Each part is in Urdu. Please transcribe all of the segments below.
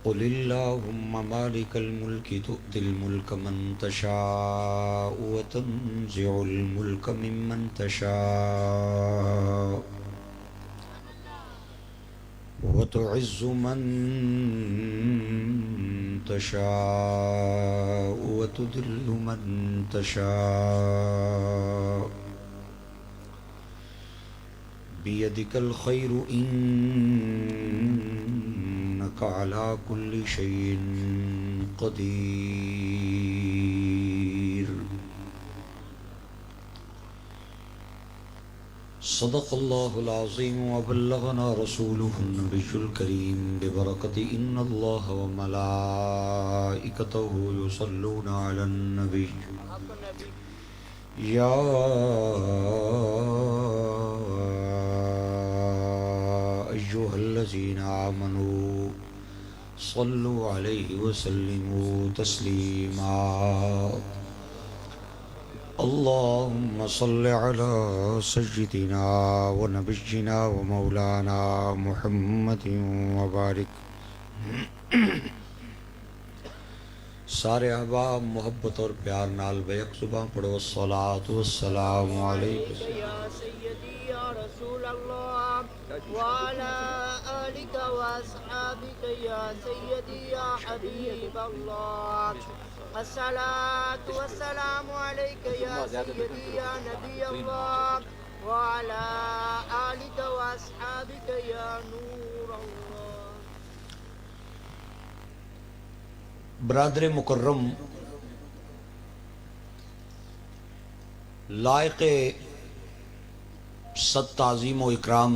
قل اللهم مالك الملك تؤتي الملك من تشاء وتنزع الملك ممن تشاء وتعز من تشاء وتذل من تشاء بيدك الخير إنك على كل شيء قدير صدق الله العظيم وبلغنا رسوله النبي الكريم ببركة إن الله وملائكته يصلون على النبي يا أيها الذين آمنوا صلوا عليه وسلموا تسليما اللهم صل على سيدنا ونبينا ومولانا محمد وبارك سارے احباب محبت اور پیار نال بیک زبان پڑھو الصلاۃ والسلام علیک یا سیدی یا رسول اللہ وعلی آلک واصحابک یا سیدی یا حبیب اللہ الصلاۃ والسلام علیک یا سیدی یا نبی اللہ وعلی آلک واصحابک یا نور اللہ. برادر مکرم، لائق صد تعظیم و اکرام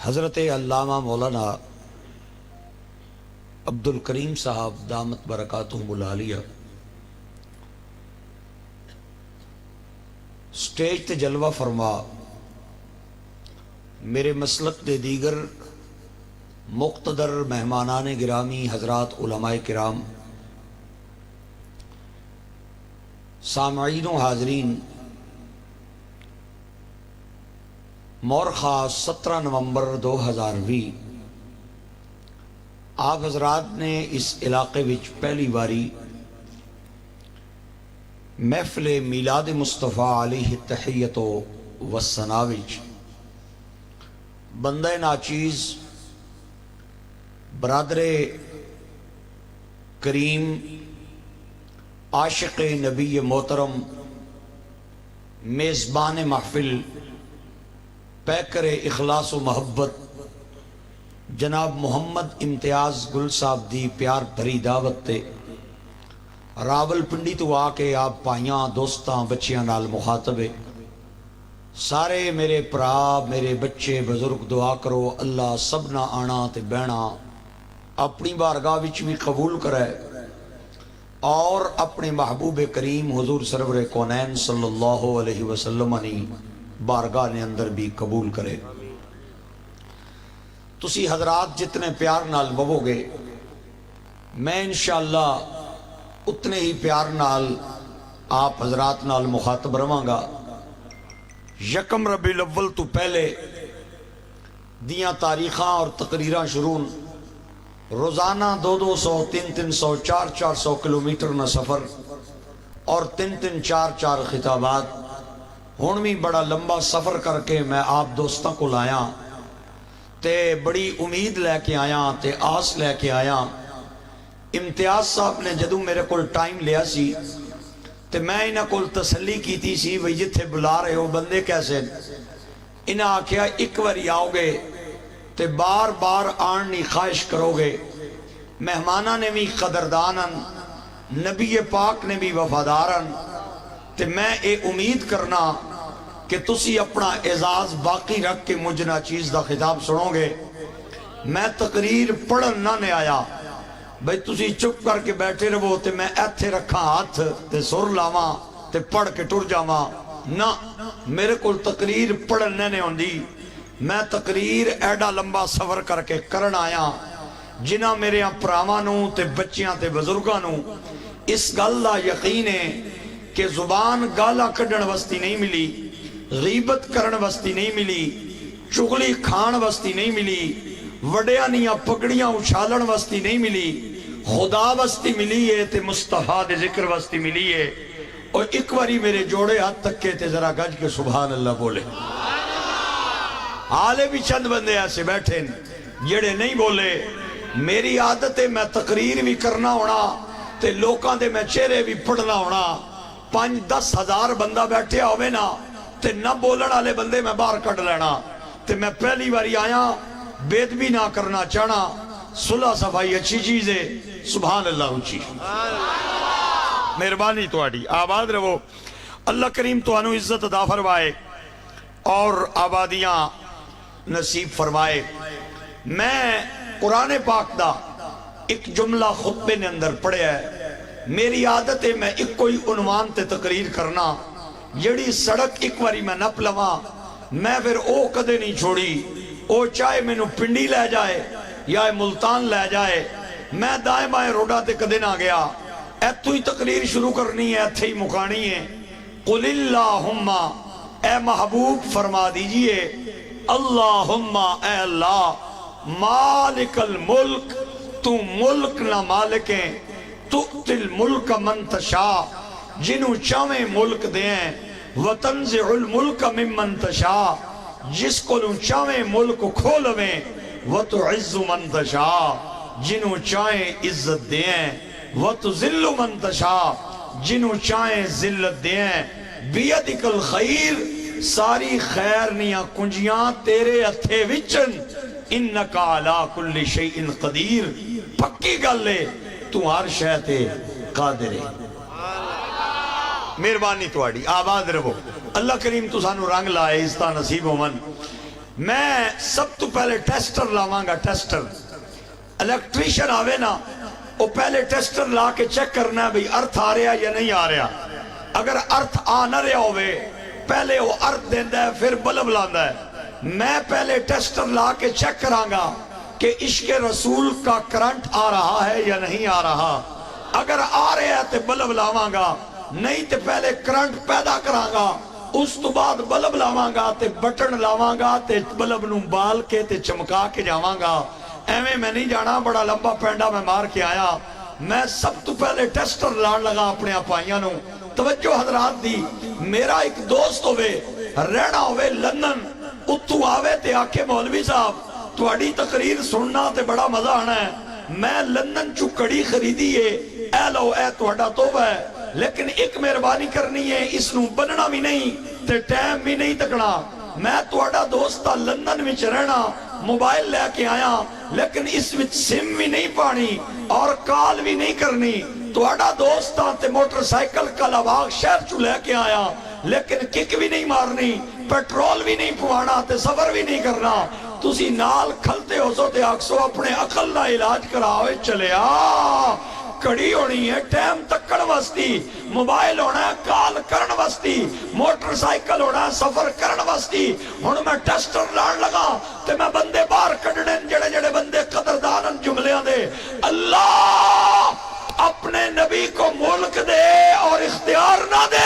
حضرت علامہ مولانا عبد الکریم صاحب دامت برکاتہم العالیہ سٹیج تے جلوہ فرما، میرے مسلک دے دیگر مقتدر مہمانان گرامی حضرات علماء کرام، سامعین و حاضرین، مورخہ 17 نومبر 2020 آپ حضرات نے اس علاقے وچ پہلی باری محفل میلاد مصطفیٰ علیہ التحیت و ثنا وچ بندہ ناچیز برادر کریم عاشق نبی محترم میزبان محفل پیکر اخلاص و محبت جناب محمد امتیاز گل صاحب دی پیار بھری دعوت تے راول پنڈی تو آ کے آپ پائیاں دوستاں بچیاں نال مخاطبے سارے میرے پرا میرے بچے بزرگ دعا کرو اللہ سبنا آنا تے بہنا اپنی بارگاہ وچ بھی قبول کرے اور اپنے محبوب کریم حضور سرور کونین صلی اللہ علیہ وسلم نے بارگاہ نے اندر بھی قبول کرے. تسی حضرات جتنے پیار نال بوو گے میں انشاءاللہ اتنے ہی پیار نال آپ حضرات نال مخاطب رہاں گا. یکم ربیع الاول تو پہلے دیاں تاریخاں اور تقریراں شروع، روزانہ 200 300 400 کلومیٹر نہ سفر اور 3 4 خطابات. ہون بھی بڑا لمبا سفر کر کے میں آپ دوستاں کو لایا تے بڑی امید لے کے آیا تے آس لے کے آیا. امتیاز صاحب نے جدوں میرے کول ٹائم لیا سی تے میں انہاں کول تسلی کیتی سی بھئی جتھے بلا رہے ہو بندے کیسے، انہاں آکھیا ایک باری آؤ گے تے بار بار آنی خواہش کرو گے. مہمانہ نے بھی قدردانن، نبی پاک نے بھی وفادارن، تے میں اے امید کرنا کہ تسی اپنا اعزاز باقی رکھ کے مجھنا چیز دا خطاب سنو گے. میں تقریر پڑھن نہ نے آیا بھئی تسی چپ کر کے بیٹھے رہو تے میں ایتھے رکھا ہاتھ تے سر لاواں تے پڑھ کے ٹر جاواں نہ، میرے کو تقریر پڑھن نے ہوندی. میں تقریر ایڈا لمبا سفر کر کے کرن آیا جنہ میرے پراوانوں تے بچیاں تے بزرگانوں اس گل دا یقین ہے کہ زبان گالا کڈن وستی نہیں ملی، غیبت کرن وستی نہیں ملی، چغلی کھان وستی نہیں ملی، وڈیاں نیاں پگڑیاں اچھالن واسطے نہیں ملی، خدا واسطے ملی ہے تے مصطفیٰ دے ذکر واسطے ملی ہے۔ اور ایک باری میرے جوڑے ہاتھ تک کے تے ذرا گج کے سبحان اللہ بولے۔ حالے بھی چند بندے ایسے بیٹھے جڑے نہیں بولے۔ میری عادت ہے میں تقریر بھی کرنا ہونا تے لوکاں دے میں چہرے بھی پڑھنا ہونا، 5-10 ہزار بندہ بیٹھے ہوئے نا تے نہ بولن والے بندے میں باہر کٹ لینا۔ تے میں پہلی باری آیا، بید بھی نہ کرنا چاہنا، صلح صفائی اچھی چیز ہے، سبحان اللہ اچھی۔ مہربانی تواڈی، آباد رہو، اللہ کریم تانوں عزت عطا فرمائے اور آبادیاں نصیب فرمائے۔ میں قرآن پاک دا ایک جملہ خطبے نے اندر پڑھیا ہے۔ میری عادت ہے میں ایک کوئی عنوان تے تقریر کرنا، جڑی سڑک ایک واری میں نپ لواں میں پھر او کدے نہیں چھوڑی، او چاہے میں نو پنڈی لے جائے یا ملتان لے جائے، میں دائیں بائیں روڈا تے کدے نہ گیا۔ ایتھو ہی تقریر شروع کرنی ہے، ایتھے ہی مکانی ہے۔ قل اللہم، اے محبوب فرما دیجئے، اللہم اے اللہ، مالک الملک، تو ملک نہ مالکیں، تؤتی الملک من تشاء، جنہوں چاہیں ملک دیں، وتنزع الملک ممن تشاء، جس کو نوں چاہیں ملک کھولویں، وتعز من تشاء، جنہوں چاہیں عزت دیں، وتذل من تشاء، جنہوں چاہیں ذلت دیں، بیدک الخیر، ساری خیر نیاں کنجیاں تیرے ہتھے وچن، انکا علی کل شیء قدیر، پکی گل ہے تو ہر شے تے قادر ہے۔ مہربانی تواڈی، آباد رہو، اللہ کریم تو سانو رنگ لائے، عزتاں نصیب ہومن۔ میں سب تو پہلے ٹیسٹر لاواں گا، ٹیسٹر الیکٹریشن آوے نا، وہ پہلے ٹیسٹر لا کے چیک کرنا ہے بھئی ارتھ آ رہا یا نہیں آ رہا۔ اگر ارتھ آ نہ رہا ہوئے پہلے وہ ارتھ دیندہ ہے پھر بلب لاندہ ہے۔ میں پہلے ٹیسٹر لا کے چیک کرانگا کہ عشق رسول کا کرنٹ آ رہا ہے یا نہیں آ رہا۔ اگر آ رہا ہے تو بلب لاواں گا، نہیں تو پہلے کرنٹ پیدا کرانگا، اس تو بعد بلب لاواں گا تے بٹن لاواں گا تے بلب نوں بال کے تے چمکا کے جاواں گا۔ ایویں میں نہیں جانا، بڑا لمبا پینڈا میں مار کے آیا۔ میں سب تو پہلے ٹیسٹر لان لگا اپنے اپائیاں نوں۔ توجہ حضرات دی، میرا ایک دوست ہوئے رہنا ہوئے لندن، اتو آوے تے آکے مولوی صاحب تواڈی تقریر سننا تے بڑا مزہ آنا ہے، میں لندن چو کڑی خریدی ہے، اے لو اے تواڈا توبہ ہے، لیکن ایک مہربانی کرنی ہے، اس نوں بننا بھی نہیں تے ٹائم بھی نہیں تکنا۔ میں تواڈا دوستا لندن وچ رہنا، موبائل لے کے آیا، لیکن اس وچ سم بھی نہیں پانی اور کال بھی نہیں کرنی۔ تواڈا دوستا تے موٹر سائیکل کا لواغ شہر چو لے کے آیا، لیکن کک بھی نہیں مارنی، پیٹرول بھی نہیں پوانا تے سفر بھی نہیں کرنا۔ تسی نال کھلتے ہو سو تے آکسو اپنے عقل نہ علاج کراوے چلے آ، کڑی ہونی ہے ٹائم تکڑ واسطی، موبائل ہونا ہے کال کرن واسطی، موٹر سائیکل ہونا ہے سفر کرن واسطی۔ ہن میں ٹیسٹر لان لگا تے میں بندے باہر کڈنے، جڑے جڑے بندے قدردانن جملیاں دے، اللہ اپنے نبی کو ملک دے اور اختیار نہ دے۔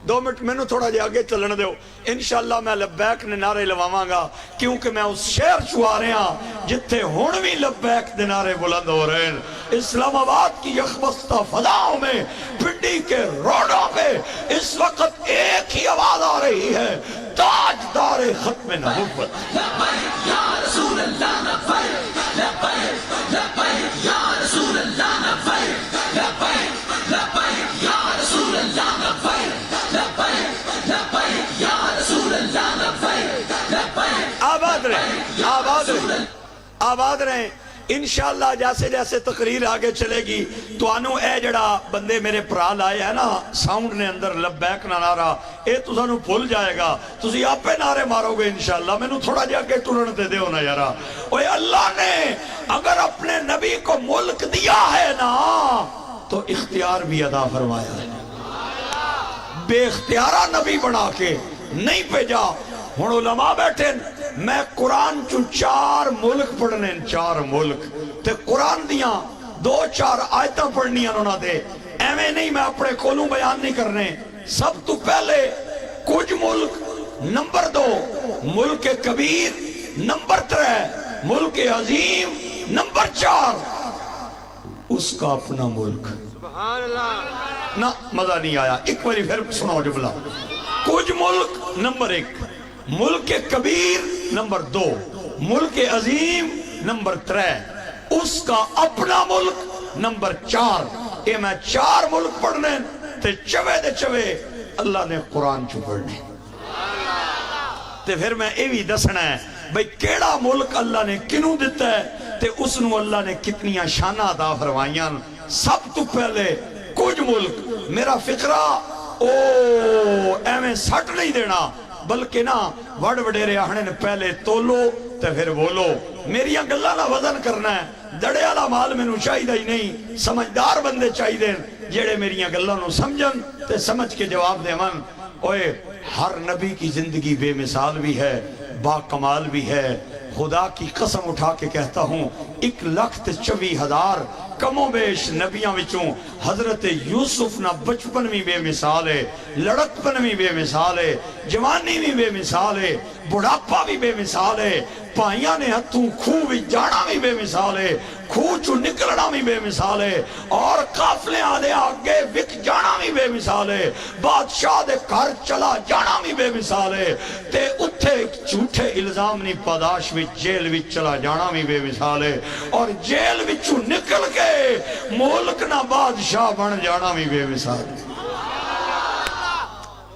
دو منٹ میں نو تھوڑا جے آگے چلن دیو، انشاءاللہ میں لبیک نے نعرے لواواں گا، کیونکہ میں اس شہر چو آ رہے ہیں جتھے ہون بھی لبیک دے نعرے بلند ہو رہے ہیں۔ اسلام آباد کی یخبستہ فضاؤں میں، پنڈی کے روڈوں پہ اس وقت ایک ہی آواز آ رہی ہے، تاجدار ختم نبوت۔ لبیک یا رسول اللہ، لبیک لبیک لبیک یا رسول اللہ، لبیک لبیک لبیک یا رسول اللہ، لبیک لبیک لبیک یا رسول اللہ، لبیک لبیک۔ آباد رہیں، آباد رہیں، آباد رہیں۔ انشاءاللہ جیسے جیسے تقریر آگے چلے گی تو انہوں اے جڑا بندے میرے پرا لائے ہیں نا ساؤنڈ نے اندر لبیک نہ نعرہ، اے تو سانو بھول جائے گا، تسی آپ پہ نعرے مارو گے انشاءاللہ۔ میں نو تھوڑا جا کے ٹرن دے دیو نا یارا۔ اوہ اللہ نے اگر اپنے نبی کو ملک دیا ہے نا تو اختیار بھی عطا فرمایا ہے، بے اختیارہ نبی بنا کے نہیں بھیجا۔ ہن علماء بیٹھے، میں قرآن چو 4 ملک پڑھنے، 4 ملک تے قرآن دیاں 2-4 آیتاں پڑھنیاں انہوں نے دے، ایویں نہیں میں اپنے کولوں بیان نہیں کرنے۔ سب تو پہلے کچھ ملک نمبر 2، ملک کبیر نمبر 3، ملک عظیم نمبر 4، اس کا اپنا ملک۔ سبحان اللہ۔ نہ مزہ نہیں آیا، ایک باری پھر سنو جملہ۔ کچھ ملک نمبر 1، ملک کبیر نمبر 2، ملک عظیم نمبر 3، اس کا اپنا ملک نمبر 4۔ اے میں 4 ملک پڑھنے تے چوے دے چوے اللہ نے قرآن چو پڑھنے، تے پھر میں اے بھی دسنا ہے بھئی کیڑا ملک اللہ نے کنوں دیتا ہے تے اس نو اللہ نے کتنیاں شانہ عطا فرمائیاں۔ سب تو پہلے کچھ ملک، میرا فقرہ ایویں سٹ نہیں دینا، بلکہ نا وڑ وڈیرے آہنے نے پہلے تولو تے پھر بولو۔ میری گلاں نہ وزن کرنا ہے، دڑے والا مال میں نو چاہیے ہی نہیں، سمجھدار بندے چاہیے جیڑے میری گلاں نو سمجھن تے سمجھ کے جواب دے من۔ اوئے ہر نبی کی زندگی بے مثال بھی ہے، با کمال بھی ہے۔ خدا کی قسم اٹھا کے کہتا ہوں 1,24,000 کم و بیش نبیاں وچوں حضرت یوسف نہ بچپن بھی بے مثال ہے، لڑکپن بھی بے مثال ہے، جوانی بھی بے مثال ہے، بڑھاپا بھی بے مثال ہے، پائیاں نے ہتھوں کھو بھی جانا بھی بے مثال ہے، کھو چو نکلنا بھی بے مثال ہے، اور قافلے آدھے آگے وک جانا بھی بے مثال ہے، بادشاہ دے گھر چلا جانا بھی بے مثال ہے، تے اتھے جھوٹے الزام نہیں پاداش بھی جیل بھی چلا جانا بھی بے مثال ہے، اور جیل بھی چو نکل کے ملک نہ بادشاہ بن جانا بھی بے مثال ہے۔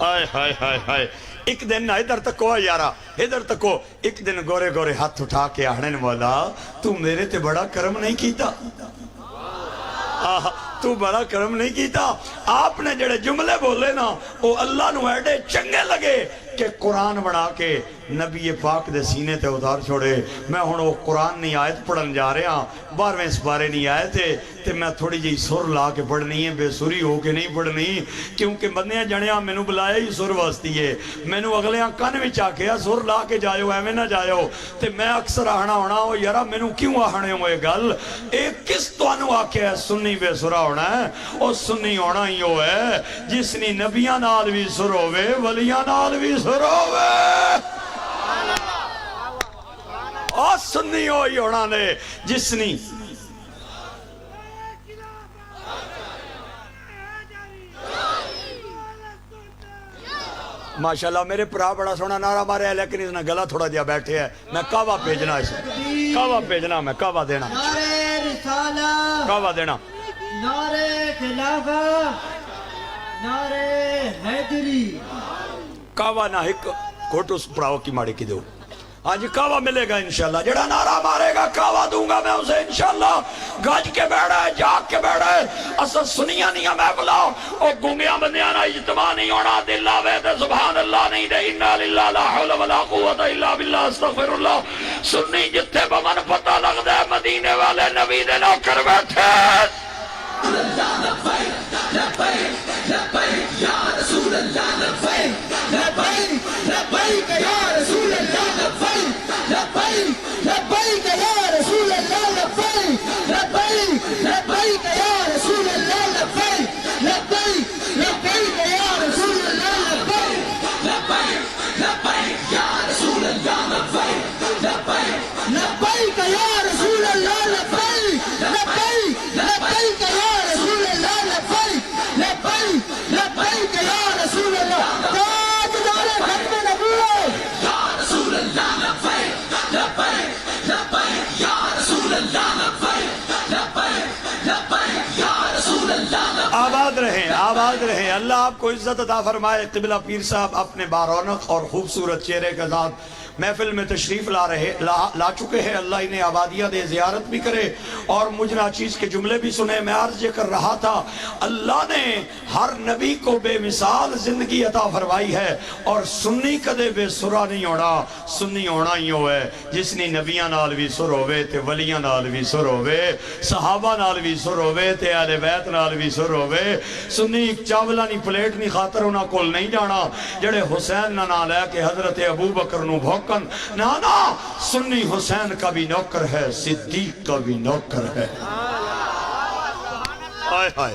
آئے ہائے ہائے ہائے، ایک دن ادھر تکو یارا، ادھر تکو، ایک دن گورے گورے ہاتھ اٹھا کے آہنے نے مولا تو میرے تے بڑا کرم نہیں کیتا، تو بڑا کرم نہیں کیتا۔ آپ نے جڑے جملے بولے نا وہ اللہ نو ایڈے چنگے لگے کہ قرآن بنا کے نبی پاک دے سینے تے اتار چھوڑے۔ میں ہوں قرآن نہیں آیت پڑھن جا رہے ہاں، 12ویں سپارے نہیں آئے تے میں تھوڑی جی سر لا کے پڑھنی ہے، بے سری ہو کے نہیں پڑھنی، کیونکہ بندیاں جنیاں میں نو بلایا ہی سر واسطی ہے، میں نو اگلیاں کن بھی چاکیا سر لا کے جائیو ایویں نہ جائیو، تے میں اکثر آہنا ہونا ہو یارا میں نو کیوں آہنے ہوئے گل، ایک کس تو انو آکے ہے سنی بے سرا ہونا ہے، اور سنی ہونا ہی ہو ہے جس نے نبیاں نال بھی سر ہوئے ولیاں نال بھی سر ہوئے، اور سنی ہوئی ہونا نے جس نے ماشاءاللہ میرے پرا بڑا سونا نعرہ مارے ہے، لیکن اس نے گلا تھوڑا دیا بیٹھے ہے، میں کعوہ بھیجنا اسے، کعوہ بھیجنا، میں کعوہ دینا، نعرہ رسالہ، کعوہ دینا، نعرہ خلافہ، نعرہ حیدری، کعوہ نہ ہک گھوٹو پراو کی ماڑی کی دو۔ آج کعوہ ملے گا انشاءاللہ، جڑا نعرہ مارے گا کعوہ دوں گا میں اسے انشاءاللہ۔ گاج کے بیڑا ہے، جاگ کے بیڑا ہے، اصل سنیاں نہیں ہے میں بلاؤ، اور گونگیاں بندیاں نہ اجتماع نہیں ہونا، دل آوے دے سبحان اللہ نہیں دے، انا للہ لا حول ولا قوت الا باللہ استغفر اللہ۔ سنی جتھے بمن پتہ لگ دے مدینے والے نبی دے نوکر بیٹھے۔ آباد رہیں، اللہ آپ کو عزت عطا فرمائے۔ قبلہ پیر صاحب اپنے بارونق اور خوبصورت چہرے کے ساتھ محفل میں تشریف لا چکے ہیں، اللہ انہیں آبادیہ دے، زیارت بھی کرے اور مجھ ناچیز کے جملے بھی سنے۔ میں عرض یہ کر رہا تھا اللہ نے ہر نبی کو بے مثال زندگی عطا فرمائی ہے، اور سنی کدے بے سرا نہیں ہونا، سنی ہونا ہی ہوئے جس نے نبیاں نال بھی سر ہوئے تے ولیاں نال بھی سر ہوئے، صحابہ نال بھی سر ہوئے تے اہل بیت نال بھی سر ہوئے۔ سنی ایک چاولا نہیں پلیٹ نہیں خاطر انہاں کول نہیں جانا جڑے حسین نہ لے کے حضرت ابو بکر نو بھوکن، نانا سنی حسین کا بھی نوکر ہے، صدیق کا بھی نوکر ہے۔ آئے آئے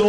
2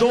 2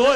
2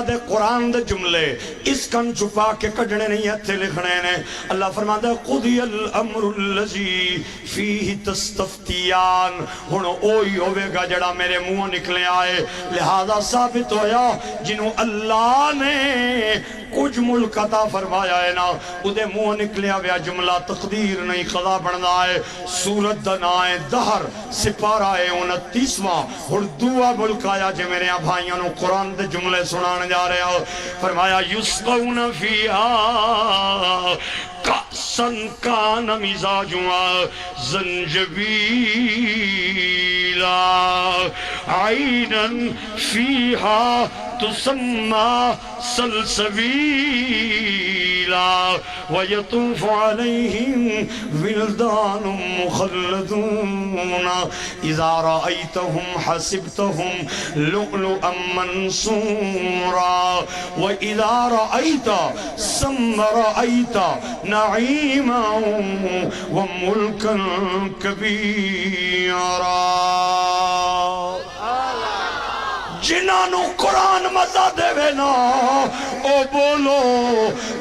اللہ دے قرآن دے جملے اس کن چھپا کے کڑنے نہیں ہتھے لکھنے نے اللہ فرماتا ہے قضی الامر الذی فیہ تستفتیان ہن اوہی ہوئے گا جڑا میرے منہ نکلے آئے لہذا ثابت ہویا جنہوں اللہ نے کچھ ملک عطا فرمایا ہے نا ادھے منہ نکلیا ویا جملہ تقدیر نہیں قضا بڑھنا ہے سورت دنائے دہر سپارہ 29واں اور دعا ملک آیا جے میرے بھائیوں نے قرآن دے جملے سنانے جا رہے ہو فرمایا یسقون فیہا کأسن کان مزاجها زنجبیلا عینا فیہا تسمى سلسبيلا ويطوف عليهم ولدان مخلدون إذا رأيتهم حسبتهم لؤلؤا منصورا وإذا رأيت ثم رأيت نعيما وملكا كبيرا جنہوں قرآن مزہ دے وے نا او بولو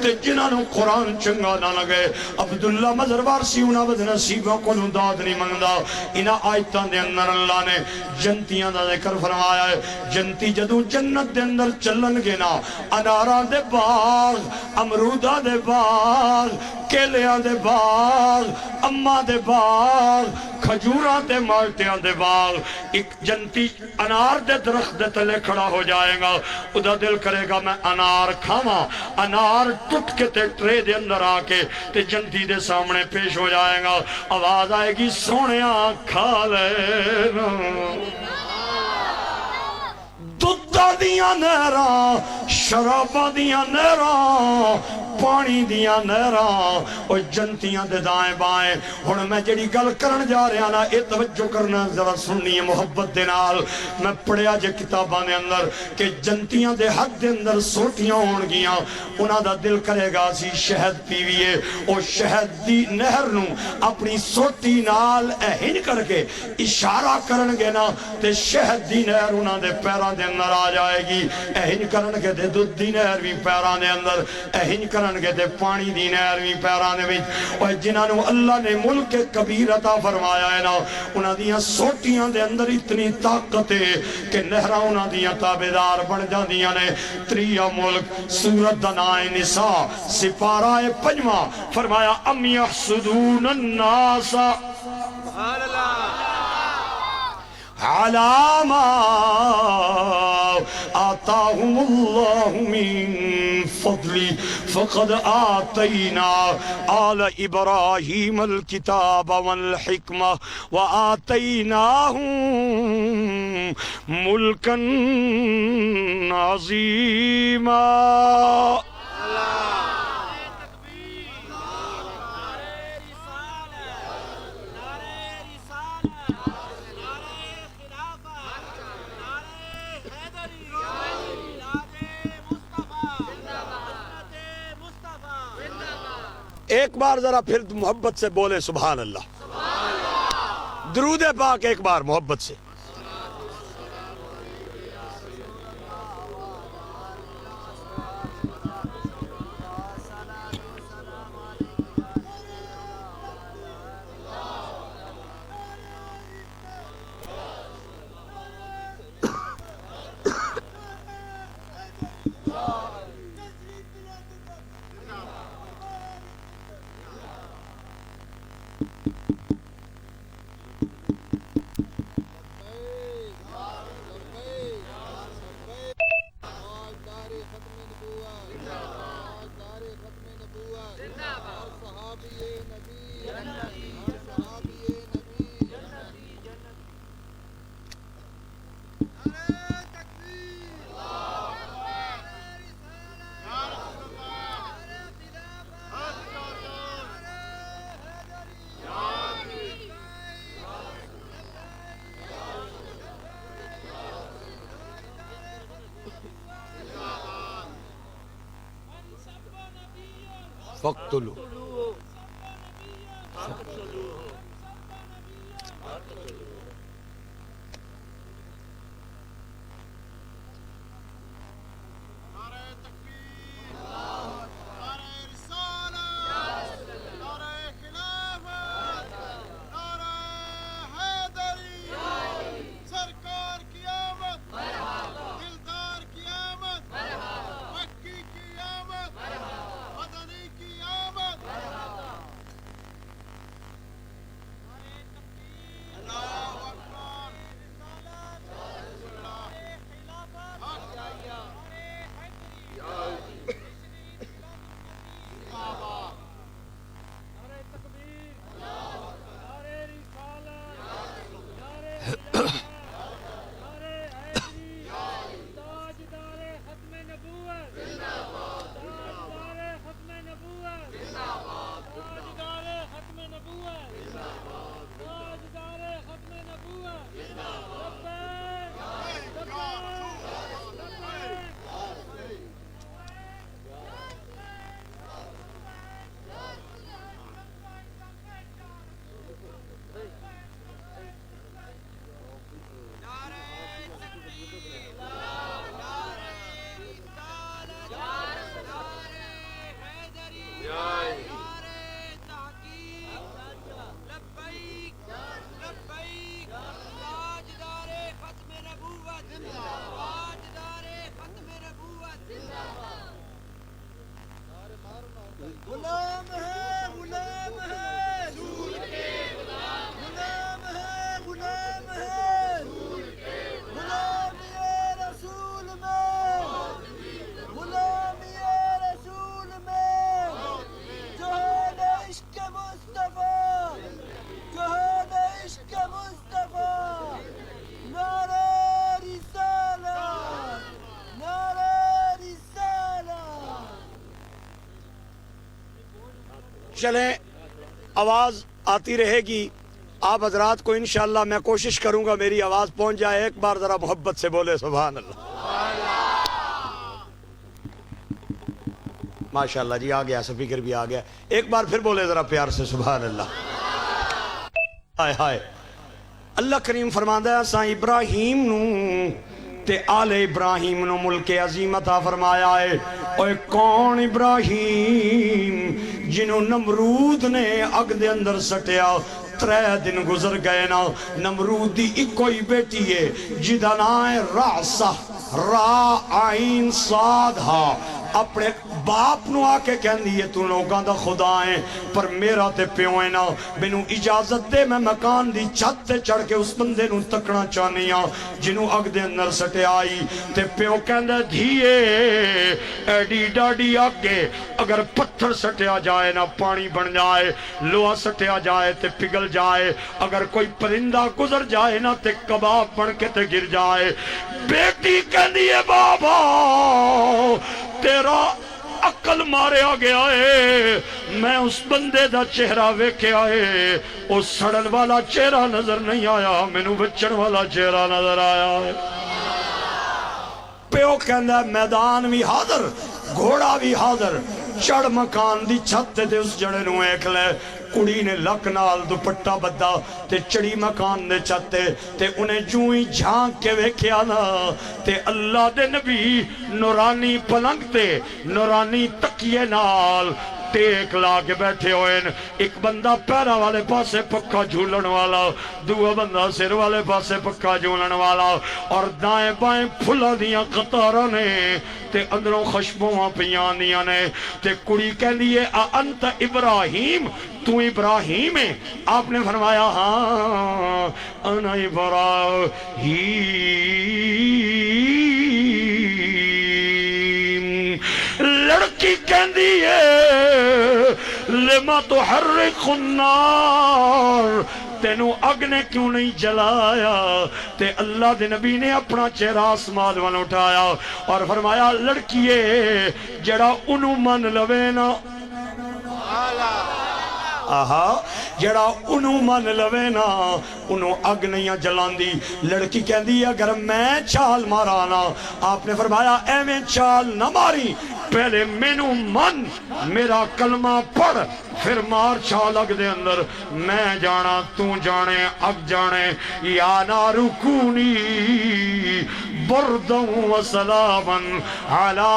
تے جنہوں قرآن چنگا نہ لگے عبداللہ مظہر وارسی انہاں بد نصیبہ کو داد نہیں منگدا انہاں آیتاں دے اندر اللہ نے جنتیاں دا ذکر فرمایا ہے جنتی جدوں جنت دے اندر چلن گے نا اناراں دے باغ امرودہ دے باغ کیلیاں دے باغ اماں دے باغ کھجوراں دے مالٹیاں دے باغ ایک جنتی انار دے درخت دے تلے کھڑا ہو جائے گا ادھا دل کرے گا میں انار کھاواں انار ٹوٹ کے تے ٹرے دے اندر آکے تے جنتی دے سامنے پیش ہو جائے گا آواز آئے گی سونیاں کھا لینا دودھا دیاں نہراں شراباں دیاں نہراں پانی دیاں نہراں اور جنتیاں دے دائیں بائیں ہن میں جڑی گل کرن جا رہا نا اے توجہ کرنا ذرا سننی ہے محبت دے نال میں پڑھیا جے کتاباں دے اندر کہ جنتیاں دے حق دے اندر سوٹیاں ہون گیاں انہاں دا دل کرے گا سی شہد پیویے اور شہد دی نہر نوں اپنی سوٹی نال اہن کر کے اشارہ کرن گے نا تے شہد دی نہر انہاں دے پیراں دے اندر آ جائے گی اہن کرن کے دے دودھ دی نہر بھی پیراں دے اندر اہن کرن کے دے پانی دی نہر بھی پیراں دے وچ اور جنہاں نوں اللہ نے ملک کبیر عطا فرمایا ہے نا انہاں دیاں سوٹیاں دے اندر اتنی طاقت ہے کہ نہراں انہاں دیاں تابعدار بن جاندیاں نے تریہ ملک سورت دنائے نساء سپارہ 5 فرمایا ام یحسدون الناس على ما آتاهم الله من فضل فقد آتينا آل إبراهيم الكتاب والحكمة وآتيناهم ملكا عظيما ایک بار ذرا پھر محبت سے بولے سبحان اللہ درود پاک ایک بار محبت سے فقتلو غلام ہے غلام ہے غلام ہے غلام ہے غلامی رسول میں غلامی رسول میں جہاد عشق مصطفیٰ جہاد عشق مصطفیٰ نعرہ رسالت نعرہ رسالت چلیں آواز آتی رہے گی آپ حضرات کو انشاءاللہ میں کوشش کروں گا میری آواز پہنچ جائے ایک بار ذرا محبت سے بولے سبحان اللہ ماشاءاللہ جی آ گیا سپیکر بھی آ گیا ایک بار پھر بولے ذرا پیار سے سبحان اللہ ہائے ہائے اللہ کریم فرماندا ہے اساں ابراہیم نو تے آل ابراہیم نو ملک عظیم عطا فرمایا ہے اوے کون ابراہیم جنہوں نمرود نے اگ دے اندر سٹیا 3 دن گزر گئے نا نمرود دی ایک کوئی بیٹی ہے جدا نام ہے راسہ را عین صاد ہا اپنے باپ نو آکے کہن دیئے تو لوگاں دا خدا ہیں پر میرا تے پیو ہے نا مینوں اجازت دے میں مکان دی چھت تے چڑھ کے اس بندے نو تکنا چاہنی ہاں جنوں اگ دے اندر سٹے آئی تے پیو کہندے دھیے ایڈی ڈاڈی آگے اگر پتھر سٹیا جائے نا پانی بن جائے لوہا سٹیا جائے تے پگل جائے اگر کوئی پرندہ گزر جائے نا تے کباب بن کے تے گر جائے بیٹی کہندی ہے بابا تیرا عقل ماریا گیا ہے میں اس بندے دا چہرہ ویکھیا ہے اس سڑن والا چہرہ نظر نہیں آیا مینوں بچن والا چہرہ نظر آیا ہے پیو کہندا میدان بھی حاضر گھوڑا بھی حاضر چڑھ مکان دی چھت تے اس جڑے نو ایک لے کڑی نے لک نال دوپٹا بدھا تے چڑی مکان دے چھتے تے انہیں جوں ہی جھانک کے ویکھیا نا تے اللہ دے نبی نورانی پلنگ تے نورانی تکیے نال ٹیک لا کے بیٹھے ہوئے ایک بندہ پیرا والے پاسے پکا جھولن والا دوہ بندہ سر والے پاسے پکا جھولن والا اور دائیں بائیں پھلا دیاں قطارہ نے تے اندروں خشبوں پیان دیاں نے تے کڑی کہہ لیے انت ابراہیم تو ابراہیم ہے آپ نے فرمایا ہاں انا ابراہیم لڑکی کہندی ہے لما تحرق النار تینوں اگ نے کیوں نہیں جلایا تے اللہ دے نبی نے اپنا چہرہ آسمان وال اٹھایا اور فرمایا لڑکیے جڑا انہوں من لوے نا آہا جڑا انہوں من لوے نا انہوں اگ نہیں جلان دی لڑکی کہن دی اگر میں چال مارانا آپ نے فرمایا اے میں چال نہ ماری پہلے مینوں من میرا کلمہ پڑھ پھر مار چال اگ دے اندر میں جانا تو جانے اگ جانے یا نارو کونی بردوں و سلامن علی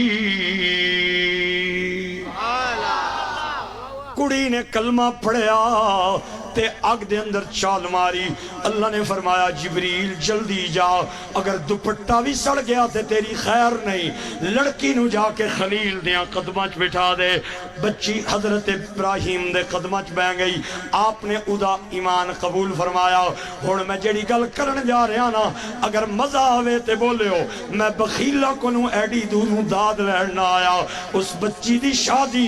ابراہیم کڑی نے کلمہ پڑھیا تے اگ دے اندر چال ماری اللہ نے فرمایا جبریل جلدی جا اگر دوپٹہ بھی سڑ گیا تے تیری خیر نہیں لڑکی نو جا کے خلیل دیاں قدمچ بٹھا دے بچی حضرت ابراہیم دے قدمچ بہ گئی آپ نے ادا ایمان قبول فرمایا ہن میں جڑی گل کرن جا رہا نا اگر مزہ آوے تے بولے ہو میں بخیلہ کو نو ایڈی دونوں داد لڑنا آیا اس بچی دی شادی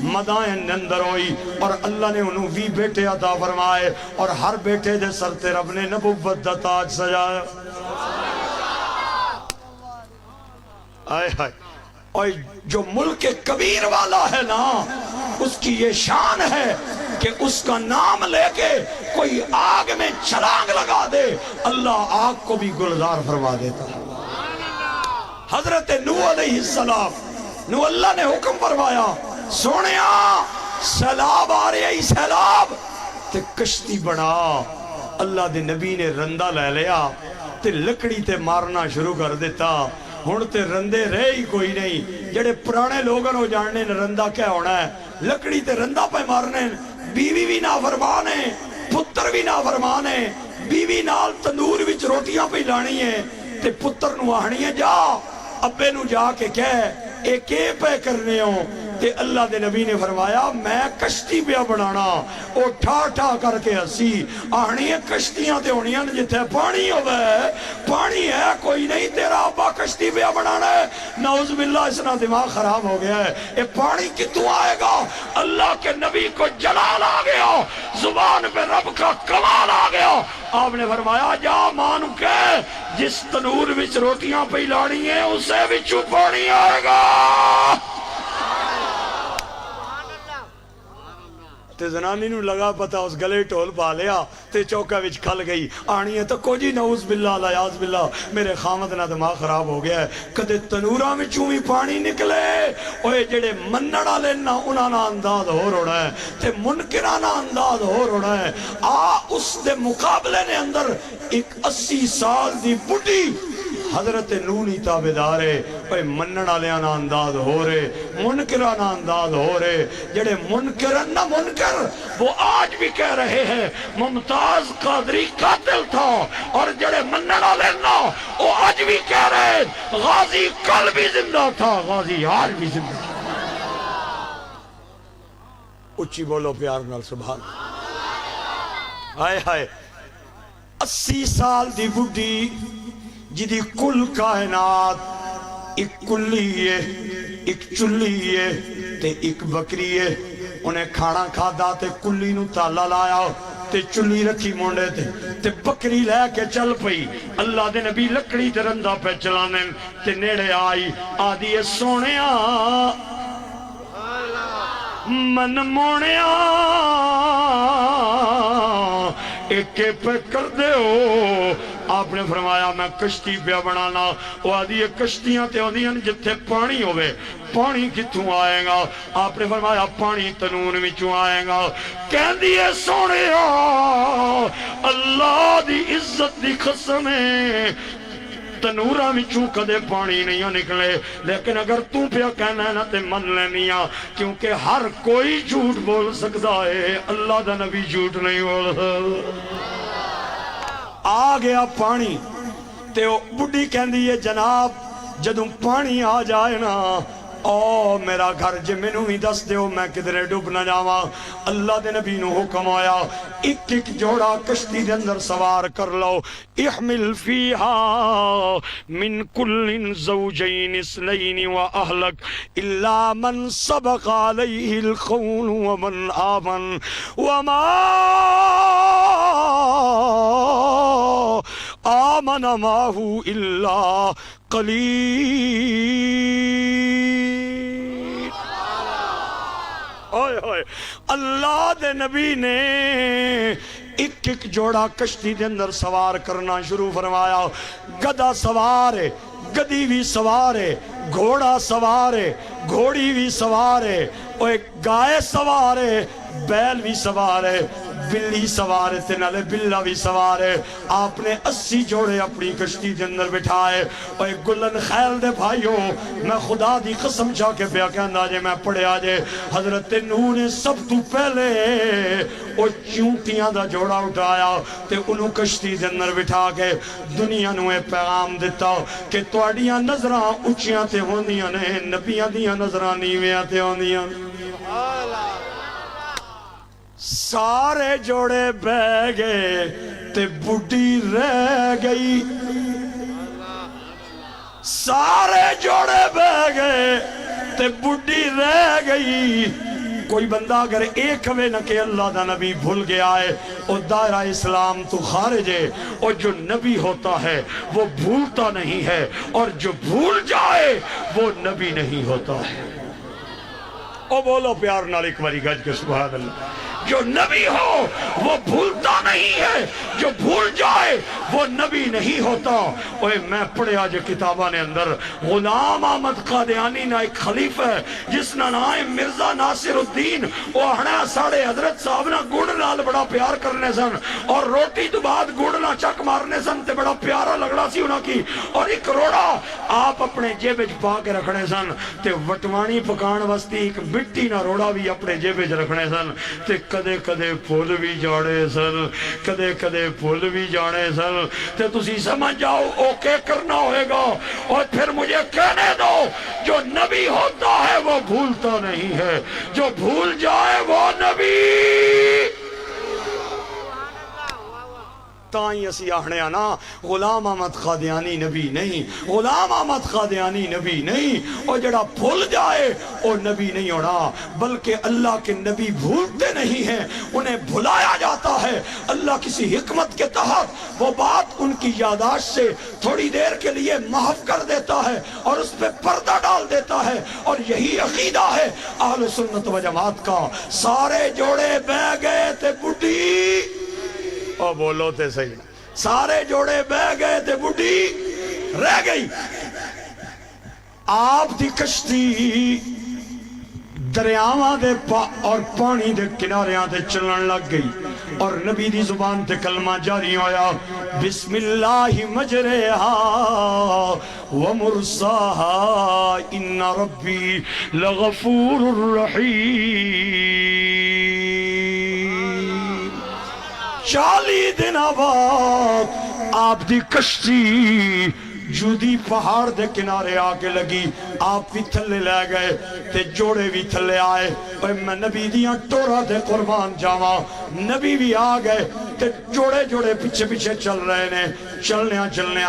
مدائن اندر ہوئی اور اللہ نے انہوں بھی بیٹے عطا فرمائے اور ہر بیٹے دے سر تے رب نے نبوت دا تاج سجایا آئے آئے اور جو ملک کبیر والا ہے نا اس کی یہ شان ہے کہ اس کا نام لے کے کوئی آگ میں چھلانگ لگا دے اللہ آگ کو بھی گلزار فرما دیتا حضرت نوح علیہ السلام نو اللہ نے حکم فرمایا سونیا سیلاب آ رہے ہی سیلاب تے کشتی بنا اللہ دے نبی نے رندہ لے لیا تے لکڑی تے مارنا شروع کر دیتا ہن تے رندے رہے ہی کوئی نہیں جڑے پرانے لوگوں ہو جاننے رندہ کیا ہونا ہے لکڑی تے رندہ پہ مارنے بیوی بھی نافرمان ہے پتر بھی نافرمان ہے بیوی نال تندور وچ روٹیاں پہ لانی ہے تے پتر نو آہنی ہے جا ابے نو جا کے کہہ اے کے پہ کرنے ہوں تے اللہ دے نبی نے فرمایا میں کشتی پہ بنانا او ٹھا ٹھا کر کے ہسی آہنی ہے کشتیاں تے ہونیاں جتے پانی ہوئے پانی ہے کوئی نہیں تیرا ابا کشتی پہ بنانا ہے نعوذ باللہ اس نا دماغ خراب ہو گیا ہے اے پانی کتوں آئے گا اللہ کے نبی کو جلال آ گیا زبان پہ رب کا کمال آ گیا آپ نے فرمایا جا مانو کہ جس تنور وچ روٹیاں پہ لانی ہیں اسے وچوں پانی آئے گا تے زنانی نو لگا پتا اس گلے ٹول پا لیا تے چوکا وچ کھل گئی آنی ہے تو کو جی نعوذ باللہ لیاذ باللہ میرے خامد نہ دماغ خراب ہو گیا ہے کدے تنوراں وچوں بھی پانی نکلے اوے جڑے منن والے نا انہاں دا انداز ہور ہونا ہے تے منکراں دا انداز ہور ہونا ہے اس دے مقابلے نے اندر ایک 80 سال دی بڈھی حضرت نونی تابدار ہے اوے منن والیاں نا انداز ہو رہے منکراں نا انداز ہو رہے جڑے منکرن نہ منکر وہ آج بھی کہہ رہے ہیں ممتاز قادری قاتل تھا اور جڑے منن والے نا وہ آج بھی کہہ رہے ہیں غازی کل بھی زندہ تھا غازی آج بھی زندہ تھا اچھی بولو پیار نال سبحان ہائے ہائے 80 سال دی بڈھی جدی کل کائنات ایک کلی ہے ایک چلی ہے تے ایک بکری ہے انہیں کھانا کھادا تے کلی نو تالا لایا تے چلی رکھی مونڈے تے بکری لے کے چل پئی اللہ دے نبی لکڑی تے رندہ پہ چلانے تے نیڑے آئی آدھی سونیا من مونیا ایک پہ کر دے ہو آپ نے فرمایا میں کشتی پہ بنانا وہ آدھی کشتیاں تے ہوندیاں جتھے پانی ہوئے پانی کتوں آئے گا آپ نے فرمایا پانی تنور وچوں آئے گا کہندی ہے سونے اللہ دی عزت دی قسم ہے تنوراں وچوں کدے پانی نہیں نکلے لیکن اگر تو پیا کہنا ہے نا تے من لینیاں کیونکہ ہر کوئی جھوٹ بول سکتا ہے اللہ دا نبی جھوٹ نہیں بول سکتا آ گیا پانی تے وہ بڈھی کہندی ہے جناب جدوں پانی آ جائے نا او میرا گھر جے مینوں ہی دس دیو میں کدھرے ڈوب نہ جاواں اللہ دے نبی نو حکم آیا ایک ایک جوڑا کشتی دے اندر سوار کر لو احمل فیہا من کل زوجین اثنین و اہلک الا من سبق علیہ القول ومن آمن وما آمن ماہو الا قلیل اللہ دے نبی نے ایک ایک جوڑا کشتی دے اندر سوار کرنا شروع فرمایا گدا سوار ہے گدی بھی سوار ہے گھوڑا سوار ہے گھوڑی بھی سوار ہے اور ایک گائے سوار ہے بیل بھی سوار ہے بلی سوار ہے نالے بلا بھی سوار ہے آپ نے 80 جوڑے اپنی کشتی کے اندر بٹھائے اور ایک گلن خیل دے بھائیو میں خدا دی قسم چاہ کے پیا کہندا جے میں پڑھے آجے حضرت نوح نے سب تو پہلے وہ چونٹیاں دا جوڑا اٹھایا تے انہوں کشتی کے اندر بٹھا کے دنیا نو پیغام دیتا کہ تواڈیاں نظراں اونچیاں تے ہوندیاں نے نبیاں دیاں نظراں نیویاں تے ہوندیاں سارے جوڑے بہ گئے تے بڈھی رہ گئی سارے جوڑے بہ گئے تے بڈھی رہ گئی کوئی بندہ اگر ایک ہوئے نہ کہ اللہ دا نبی بھول گیا ہے اور دائرہ اسلام تو خارج ہے اور جو نبی ہوتا ہے وہ بھولتا نہیں ہے اور جو بھول جائے وہ نبی نہیں ہوتا ہے او بولو پیار نال ایک باری گج کے سبحان اللہ جو نبی ہو وہ بھولتا نہیں ہے جو بھول جائے وہ نبی نہیں ہوتا اوے میں پڑھے آج کتابہ نے اندر غلام احمد قادیانی نا ایک خلیفہ ہے جس نا نائم مرزا ناصر الدین وہ ہنا ساڑے حضرت صاحب نا گوڑ نال بڑا پیار کرنے سن اور روٹی تو بعد گوڑ نا چک مارنے سن تے بڑا پیارا لگڑا سی انہاں کی اور ایک روڑا آپ اپنے جیب پا کے رکھنے سن تے وٹوانی پکان وستی ایک مٹی نا روڑا بھی اپنے جیب رکھنے سن تے کدے کدے پھول بھی جانے سن، کدے کدے پھول بھی جانے سن، تے تسی سمجھ جاؤ اوکے کرنا ہوئے گا۔ اور پھر مجھے کہنے دو جو نبی ہوتا ہے وہ بھولتا نہیں ہے، جو بھول جائے وہ نبی تائیں اسی آہنے آنا غلام احمد قادیانی نبی نہیں، غلام احمد قادیانی نبی نہیں، اور جڑا بھول جائے وہ نبی نہیں ہونا، بلکہ اللہ کے نبی بھولتے نہیں ہیں، انہیں بھلایا جاتا ہے۔ اللہ کسی حکمت کے تحت وہ بات ان کی یادداشت سے تھوڑی دیر کے لیے محو کر دیتا ہے اور اس پہ پردہ ڈال دیتا ہے، اور یہی عقیدہ ہے اہل سنت و جماعت کا۔ سارے جوڑے بہ گئے تھے بڈھی، اور بولو تے صحیح، سارے جوڑے بہ گئے تے بڈھی رہ گئی۔ آپ دی کشتی دریاواں دے اور پانی دے کناریاں دے چلن لگ گئی، اور نبی دی زبان تے کلمہ جاری ہویا، بسم اللہ مجرہا ومرساہا ان ربی لغفور الرحیم۔ 40 دن بعد آپ دی کشتی جودی پہاڑ دے کنارے آگے لگی، آپ بھی تھلے لے گئے تے جوڑے بھی تھلے آئے، اور میں نبی دیاں ٹورا دے قربان جاواں، نبی بھی آگئے تے جوڑے جوڑے پیچھے پیچھے چل رہے نے، چلنے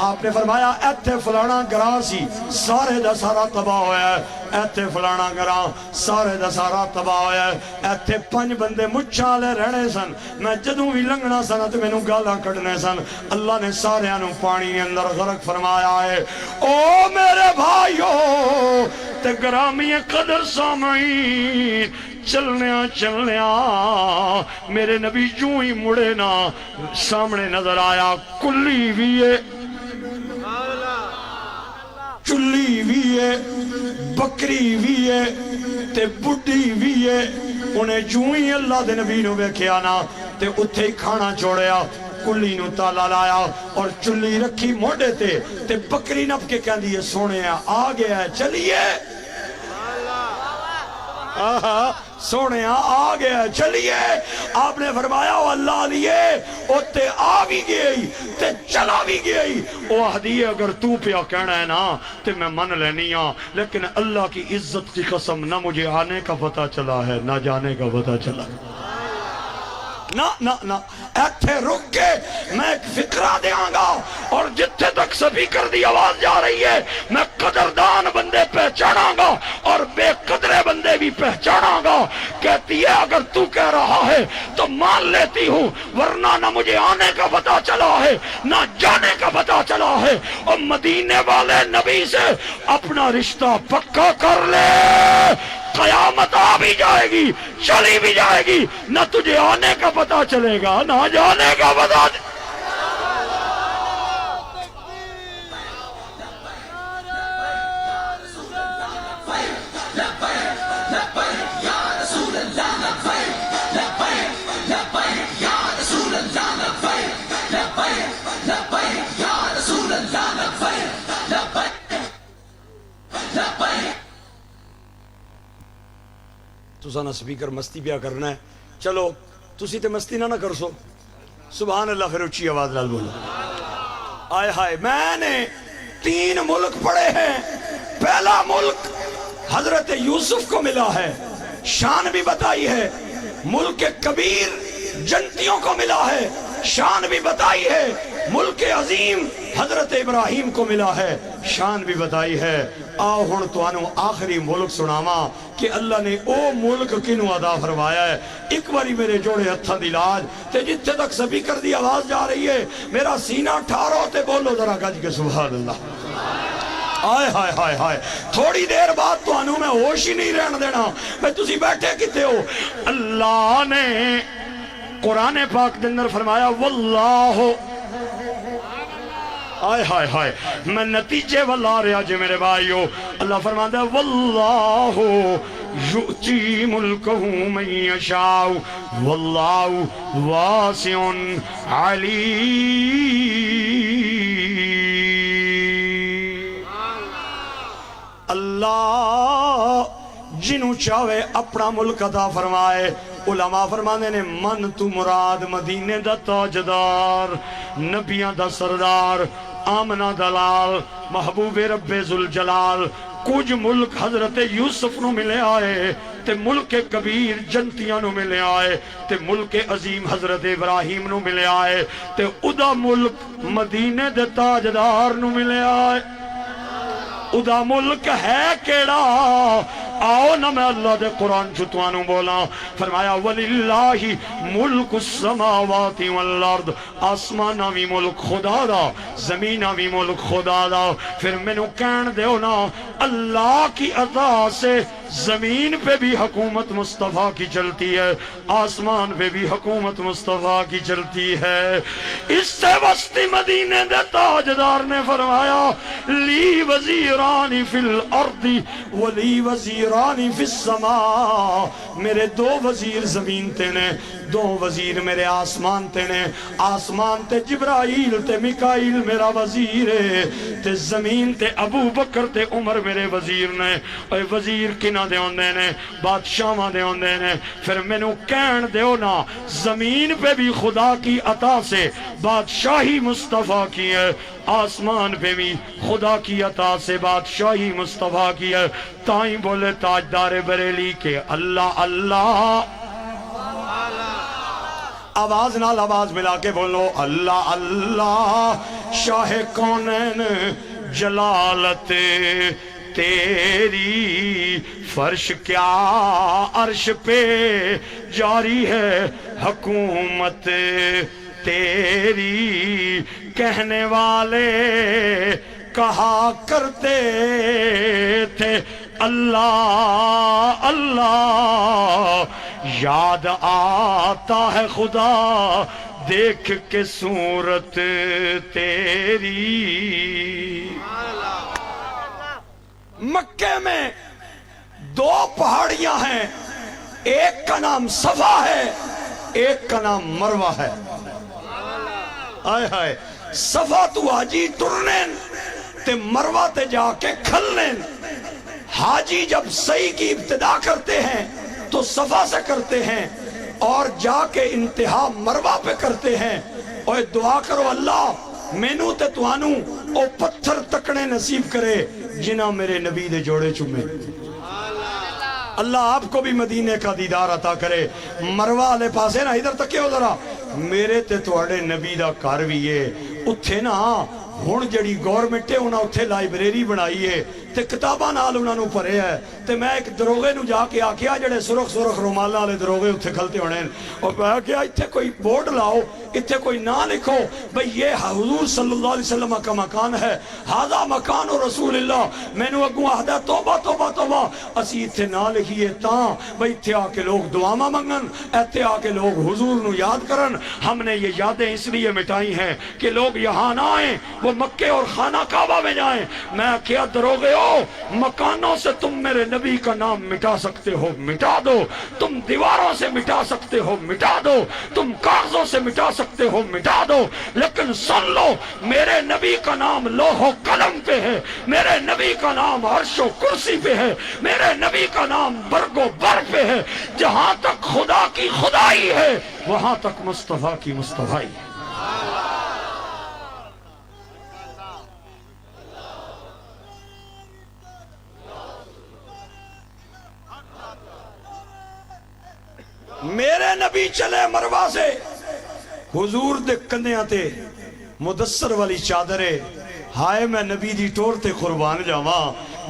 آپ نے فرمایا ایتھے فلانا گراں سی سارے دا سارا تباہ ہویا ہے، ایتھے فلانا گراں سارے دا سارا تباہ ہویا ہے، ایتھے 5 بندے مچھاں لے رہنے سن، میں جدوں بھی لنگنا سن تے مینوں گالاں کڈنے سن، اللہ نے سارے انہوں پانی اندر غرق فرمایا ہے۔ او میرے بھائیو تے گرامی قدر سامعین، چلنیا میرے نبی جوں ہی مڑے نا سامنے نظر آیا، کلی بھی ہے، چلی بھی ہے، بکری بھی ہے تے بڈھی بھی ہے۔ انہیں جوں ہی اللہ دے نبی نو ویکھیا نا تے اتھے ہی کھانا چھوڑیا، کلی نو تالا لایا اور چلی رکھی موڑے تے بکری نپ کے کہندی ہے سونے آ گیا ہے چلیے، سونے آ گیا چلیے۔ آپ نے فرمایا وہ اللہ لیے وہ تے آ بھی گئی تے چلا بھی گئی، وہ حدیث اگر تو پیا کہنا ہے نا تے میں من لینی ہاں، لیکن اللہ کی عزت کی قسم نہ مجھے آنے کا پتہ چلا ہے نہ جانے کا پتہ چلا۔ نہ ایتھے رک کے میں ایک فقرہ دیاں گا، اور جتھے تک سپیکر دی آواز جا رہی ہے میں قدردان بندے پہچاناں گا اور بے قدرے بندے بھی پہچاناں گا۔ کہتی ہے اگر تو کہہ رہا ہے تو مان لیتی ہوں، ورنہ نہ مجھے آنے کا پتہ چلا ہے نہ جانے کا پتہ چلا ہے۔ اور مدینے والے نبی سے اپنا رشتہ پکا کر لے، قیامت آ بھی جائے گی چلی بھی جائے گی، نہ تجھے آنے کا پتہ چلے گا نہ جانے کا پتہ۔ تساں نہ سپیکر مستی پیا کرنا ہے، چلو تسی تے مستی نہ کر سو، سبحان اللہ، پھر اچھی آواز نال بولو۔ آئے ہائے، میں نے 3 ملک پڑھے ہیں۔ پہلا ملک حضرت یوسف کو ملا ہے، شان بھی بتائی ہے۔ ملک کبیر جنتیوں کو ملا ہے، شان بھی بتائی ہے۔ ملک عظیم حضرت ابراہیم کو ملا ہے، شان بھی بتائی ہے۔ آؤ ہن تانوں آخری ملک سناواں کہ اللہ نے او ملک کنوں عطا فرمایا ہے۔ ایک باری میرے جوڑے ہتھاں دی لاج تے جتھے تک سپیکر دی آواز جا رہی ہے میرا سینہ ٹھارو تے بولو ذرا گج کے سبحان اللہ۔ آئے ہائے ہائے ہائے، تھوڑی دیر بعد تو انہوں میں ہوش ہی نہیں رہن دینا، میں تسی بیٹھے کتے ہو۔ اللہ نے قرآن پاک دے اندر فرمایا واللہ، آئے ہائے ہائے، میں نتیجے والا رہا جی میرے بھائیو۔ اللہ فرماتا ہے واللہ یؤتی ملکہ من یشاء واللہ واسع علیم۔ اللہ جنہوں چاہے اپنا ملک عطا فرمائے، علماء فرمانے نے من تو مراد مدینے دا تاجدار، نبیاں دا سردار، آمنہ دلال، محبوب رب ذوالجلال. کچھ ملک حضرت یوسف نو ملے آئے تے ملک کبیر جنتیاں نو ملے آئے تے ملک عظیم حضرت ابراہیم نو ملے آئے تے ادا ملک مدینے دے تاجدار نو ملے آئے. ادا ملک ہے کیڑا؟ آؤ نہ میں اللہ دے قرآن چھتوانوں بولا. فرمایا وَلِلَّهِ مُلْكُ السَّمَاوَاتِ وَالْأَرْضِ، آسمانہ بھی ملک خدا دا، زمینہ بھی ملک خدا دا. پھر میں نو کہن دیو نا اللہ کی عطا سے زمین پہ بھی حکومت مصطفیٰ کی چلتی ہے، آسمان پہ بھی حکومت مصطفیٰ کی چلتی ہے. اس سے وسطی مدینے دے تاجدار نے فرمایا لی وزیرانی فی الارض ولی وزیرانی فی السماء، میرے دو وزیر زمین تے نے، دو وزیر میرے آسمان تے نے. آسمان تے جبرائیل تے میکائیل میرا وزیر ہے تے زمین تے ابو بکر تے عمر میرے وزیر نے. اے وزیر کنہ دے ہوندے نے؟ بادشاہاں دے ہوندے نے. پھر میں نو کہن دیو نا زمین پہ بھی خدا کی عطا سے بادشاہی مصطفیٰ کی ہے، آسمان پہ بھی خدا کی عطا سے بادشاہی مصطفیٰ کی ہے. تائیں بولے تاجدار بریلی کے اللہ اللہ. آواز نال آواز ملا کے بولو اللہ اللہ. شاہ کونین جلالت تیری، فرش کیا عرش پہ جاری ہے حکومت تیری. کہنے والے کہا کرتے تھے اللہ اللہ، یاد آتا ہے خدا دیکھ کے صورت تیری. مکے میں دو پہاڑیاں ہیں، ایک کا نام صفا ہے، ایک کا نام مروہ ہے. آئے ہائے، صفا تو حاجی ترنین تے مروہ تے جا کے کھلنین. حاجی جب صحیح کی ابتدا کرتے ہیں تو صفا سے کرتے ہیں اور جا کے انتہا مروہ پہ کرتے ہیں. اور دعا کرو اللہ مینوں تے توانوں او پتھر تکنے نصیب کرے جنہ میرے نبی دے جوڑے چومے. اللہ آپ کو بھی مدینے کا دیدار عطا کرے. مروہ والے پاسے نا ادھر تک ہو ذرا، میرے تے تواڈے نبی دا گھر بھی ہے اتھے نا. ہن جڑی گورنمنٹ ہے انہاں اتھے لائبریری بنائی ہے تے کتاباں نال انہاں نو پڑھے ہے. تے میں ایک دروغے نو جا کے آکھیا جڑے سرخ سرخ رومالاں والے دروغے اتھے کھلتے ہونے، اور میں کہا اتھے کوئی بورڈ لاؤ، اتھے کوئی نہ لکھو بھئی یہ حضور صلی اللہ علیہ وسلم کا مکان ہے، ھذا مکان رسول اللہ. میں نو اگوں آہدا توبہ توبہ توبہ، اسی اتھے نہ لکھیے تاں بھئی اتھے آ کے لوگ دعاواں منگن، اتھے آ کے لوگ حضور نو یاد کرن. ہم نے یہ یادیں اس لیے مٹائی ہیں کہ لوگ یہاں نہ آئیں، وہ مکے اور خانہ کعبہ میں جائیں. میں کیا دروغے ہو، مکانوں سے تم میرے نبی کا نام مٹا سکتے ہو، مٹا دو. تم دیواروں سے مٹا سکتے ہو، مٹا دو. تم کاغذوں سے مٹا سکتے ہو، مٹا دو. لیکن سن لو میرے نبی کا نام لوح و قلم پہ ہے، میرے نبی کا نام عرش و کرسی پہ ہے، میرے نبی کا نام برگ و بر پہ ہے. جہاں تک خدا کی خدائی ہے وہاں تک مصطفیٰ کی مصطفائی ہے. میرے نبی چلے مروہ سے، حضور دے کندیاں تے مدثر والی چادرے، ہائے میں نبی دی ٹور تے قربان جاواں.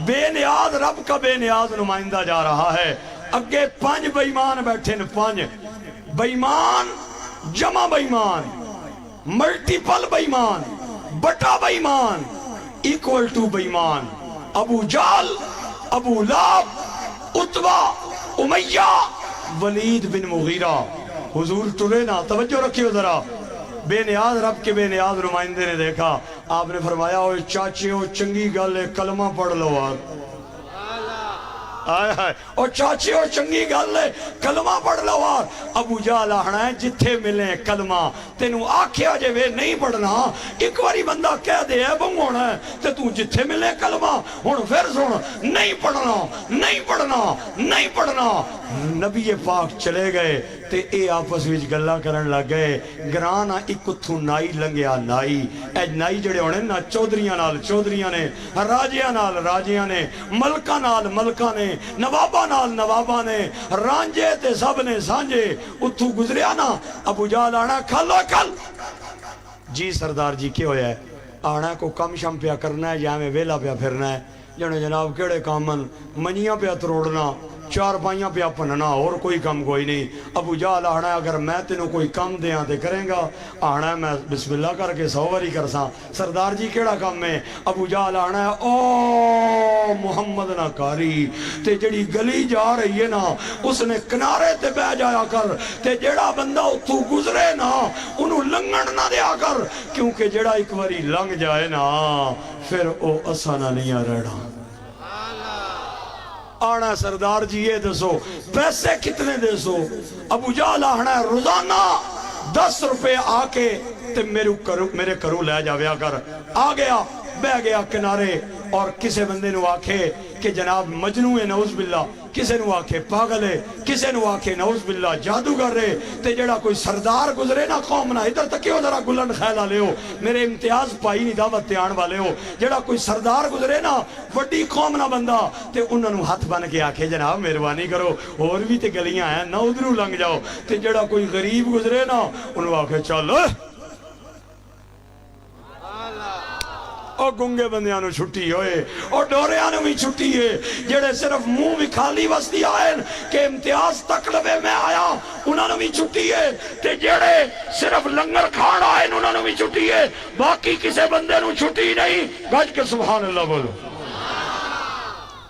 بے نیاز رب کا بے نیاز نمائندہ جا رہا ہے. اگے 5 بیمان بیٹھے ن، 5 بیمان، جمع بیمان، ملٹیپل بیمان، بٹا بیمان، ایکول ٹو بیمان. ابو جال، ابو لاب، عتبہ، امیہ، ولید بن مغیرہ. حضور ٹرے نا، توجہ رکھیو ذرا. بے نیاز رب کے بے نیاز نمائندے نے دیکھا. آپ نے فرمایا اوہ چاچے ہو چنگی گل ہے کلمہ پڑھ لو. آئے ہائے او چاچے او چنگی گل ہے کلمہ پڑھ لو ابو جہل آخنا ہے جتھے ملے کلمہ تینوں آکھیا جے وے نہیں پڑھنا ایک واری بندہ کہہ دے ہے بنگ ہونا ہے تے تو جتھے ملے کلمہ ہن پھر سن نہیں پڑھنا نہیں پڑھنا نہیں پڑھنا نبی پاک چلے گئے تے اے آپس وچ گلاں کرن لگ گئے گراں نہ ایک اتھوں نائی لنگیا نائی اے نائی جڑے ہونے نہ چودھریاں نے راجیاں نال راجیاں نے ملکاں نال ملکاں نے نواباں نال نواباں نے رانجے تے سب نے سانجے اتھوں گزریا نا ابو جہل آنا کھلو کھل جی سردار جی کیا ہویا ہے آنا کو کم شم پیا کرنا ہے یا میں ویلا پیا پھرنا ہے جنہوں جناب کیڑے کامن منیاں پیا تروڑنا چار پائیاں پیا پننا اور کوئی کم کوئی نہیں ابو جہل آنا ہے اگر میں تینوں کوئی کم دیاں تے کریں گا آنا ہے میں بسم اللہ کر کے 100 واری کرساں سردار جی کیڑا کم ہے ابو جہل آنا ہے او محمد نہ کاری تے جڑی گلی جا رہی ہے نا اس نے کنارے تے بہ جایا کر تے جڑا بندہ اتھو گزرے نا انہوں لنگن نہ دیا کر کیونکہ جڑا ایک واری لنگ جائے نا پھر او اسانہ نہیں آ رہا آنا سردار جی یہ دسو پیسے کتنے دے سو ابو جہل آنا ہے روزانہ 10 روپے آکے تے میرے کروں لے جاویا کر آ گیا بہ گیا کنارے اور کسے بندے نو آکھے کہ جناب مجنون ہے نعوذ باللہ کسے نو آکھے پاگل ہے کسے نو آکھے نعوذ باللہ جادوگر رہے تے جڑا کوئی سردار گزرے نا قوم نا ادھر تک کیوں ذرا گلن خیل آلے ہو میرے امتیاز پائی نہیں دعوت تیان والے ہو جڑا کوئی سردار گزرے نا وڈی قوم نا بندہ تے انہوں نے ہاتھ بن کے آکھے جناب مہربانی کرو اور بھی تے گلیاں ہیں نہ ادھروں لنگ جاؤ تے جڑا کوئی غریب گزرے نا انہوں آکھے چل اور گنگے بندیاں چھٹی ہوئے اور ڈوریاں بھی چھٹی ہے جڑے صرف منہ بھی خالی وستی آئے کہ امتیاز تک لبے میں آیا انہوں بھی چھٹی ہے تے جڑے صرف لنگر کھان آئے انہوں بھی چھٹی ہے باقی کسے بندے نو چھٹی نہیں گج کے سبحان اللہ بولو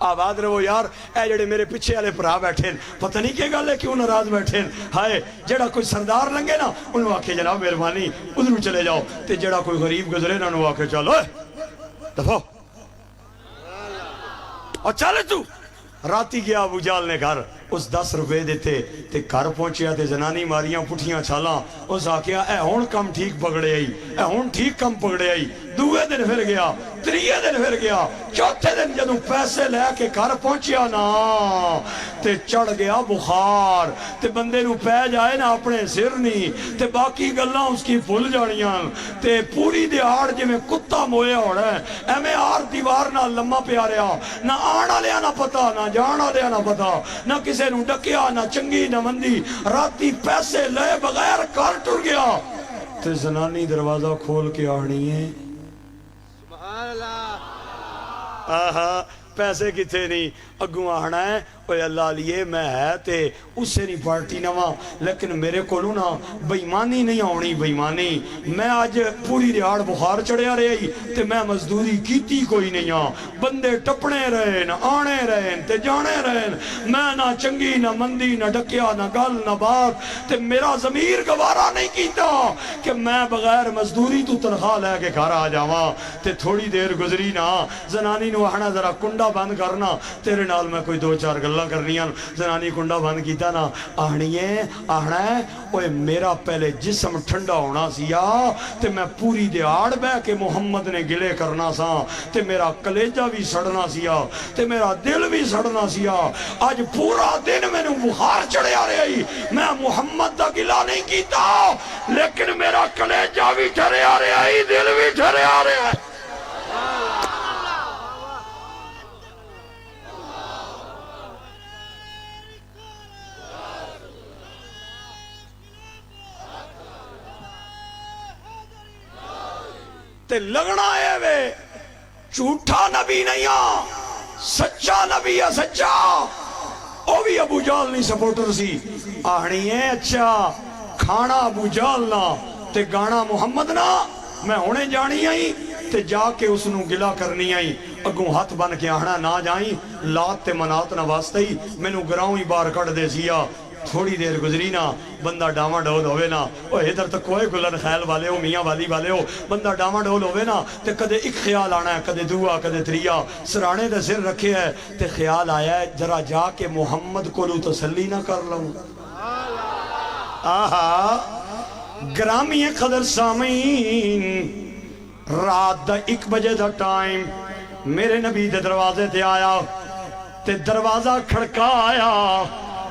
آباد رہو یار اے جڑے میرے پیچھے والے پرا بیٹھے پتہ نہیں کیا گل ہے کیوں ناراض بیٹھے ہائے جڑا کوئی سردار لنگے نا انہوں آکھے جناب مہربانی ادھر چلے جاؤ تے جڑا کوئی غریب گزرے نا انہوں آکھے چلو دفعہ اور چلے تو راتی گیا ابو جہل نے گھر اس 10 روپے دیتے تے گھر پہنچیا تے زنانی ماریاں پٹھیاں چھالاں اس آکھیا اے ہون کم ٹھیک پکڑے آئی اے ہون ٹھیک کم پکڑے آئی دوے دن پھر گیا تریے دن پھر گیا چوتھے دن جدوں پیسے لے کے گھر پہنچیا نا تے چڑھ گیا بخار تے بندے نو پہ جائے نا اپنے سر نہیں تے باقی گلاں اس کی بھول جانیاں تے پوری دیہاڑ جے میں کتا مویا ہونا ہے اے میں آر دیوار نہ لمحہ پیا رہا نہ آنا لیا نہ پتا نہ جانا لیا نہ پتا نہ کسے نو ڈکیا نہ چنگی نہ مندی راتی پیسے لے بغیر کار ٹر گیا تے زنانی دروازہ کھول کے آنی ہے سبحان اللہ آہا پیسے کتھے نہیں اگوں آنا ہے اوے اللہ لیے میں ہے تے اس سے نہیں پارٹی نواں لیکن میرے کو نا بیمانی نہیں آنی بیمانی میں آج پوری دیہاڑ بخار چڑھیا رہی تے میں مزدوری کیتی کوئی نہیں بندے ٹپنے رہن آنے رہن تے جانے رہن میں نہ چنگی نہ مندی نہ ڈکیا نہ گل نہ بات تے میرا ضمیر گوارا نہیں کیتا کہ میں بغیر مزدوری تو تنخواہ لے کے گھر آ جاواں تے تھوڑی دیر گزری نا زنانی نو آنا ذرا کنڈا بند کرنا تیرے نال میں کوئی 2-4 گلاں کرنیاں زنانی کنڈا بند کیتا نا آنی ہے آنا ہے اوے میرا پہلے جسم ٹھنڈا ہونا سیا تے میں پوری دیہاڑ بہ کے محمد نے گلے کرنا سا تے میرا کلیجہ بھی سڑنا سیا تے میرا دل بھی سڑنا سیا آج پورا دن میں نے بخار چڑھے آ رہی میں محمد دا گلہ نہیں کیتا لیکن میرا کلیجہ بھی ٹھرے آ رہی دل بھی ٹھرے آ رہا ہے تے لگنا ہے وے جھوٹا نبی نہیں سچا نبی ہے سچا او بھی ابو جہل نہیں سپورٹر سی آہنی ہے اچھا کھانا ابو جہل نا تے گانا محمد نا میں ہونے جانی آئی تے جا کے اس نو گلا کرنی آئی اگوں ہاتھ بن کے آہنا نہ جائیں لات تے منات نہ واسطے ہی میں نو گراؤں ہی بار کٹ دے سیا تھوڑی دیر گزری نا بندہ ڈاواں ڈول ہوئے نا او ادھر تو کوئی گلن خیل والے ہو میاں والی والے ہو بندہ ڈاواں ڈول ہوئے نا تے کدے ایک خیال آنا ہے کدے دعا کدے تریا سرانے دے سر رکھے ہے تے خیال آیا ہے جرا جا کے محمد کو لو تسلی نہ کر لوں آہا گرامی قدر سامعین رات دا 1 بجے دا ٹائم میرے نبی دے دروازے تے آیا تے دروازہ کھڑکا آیا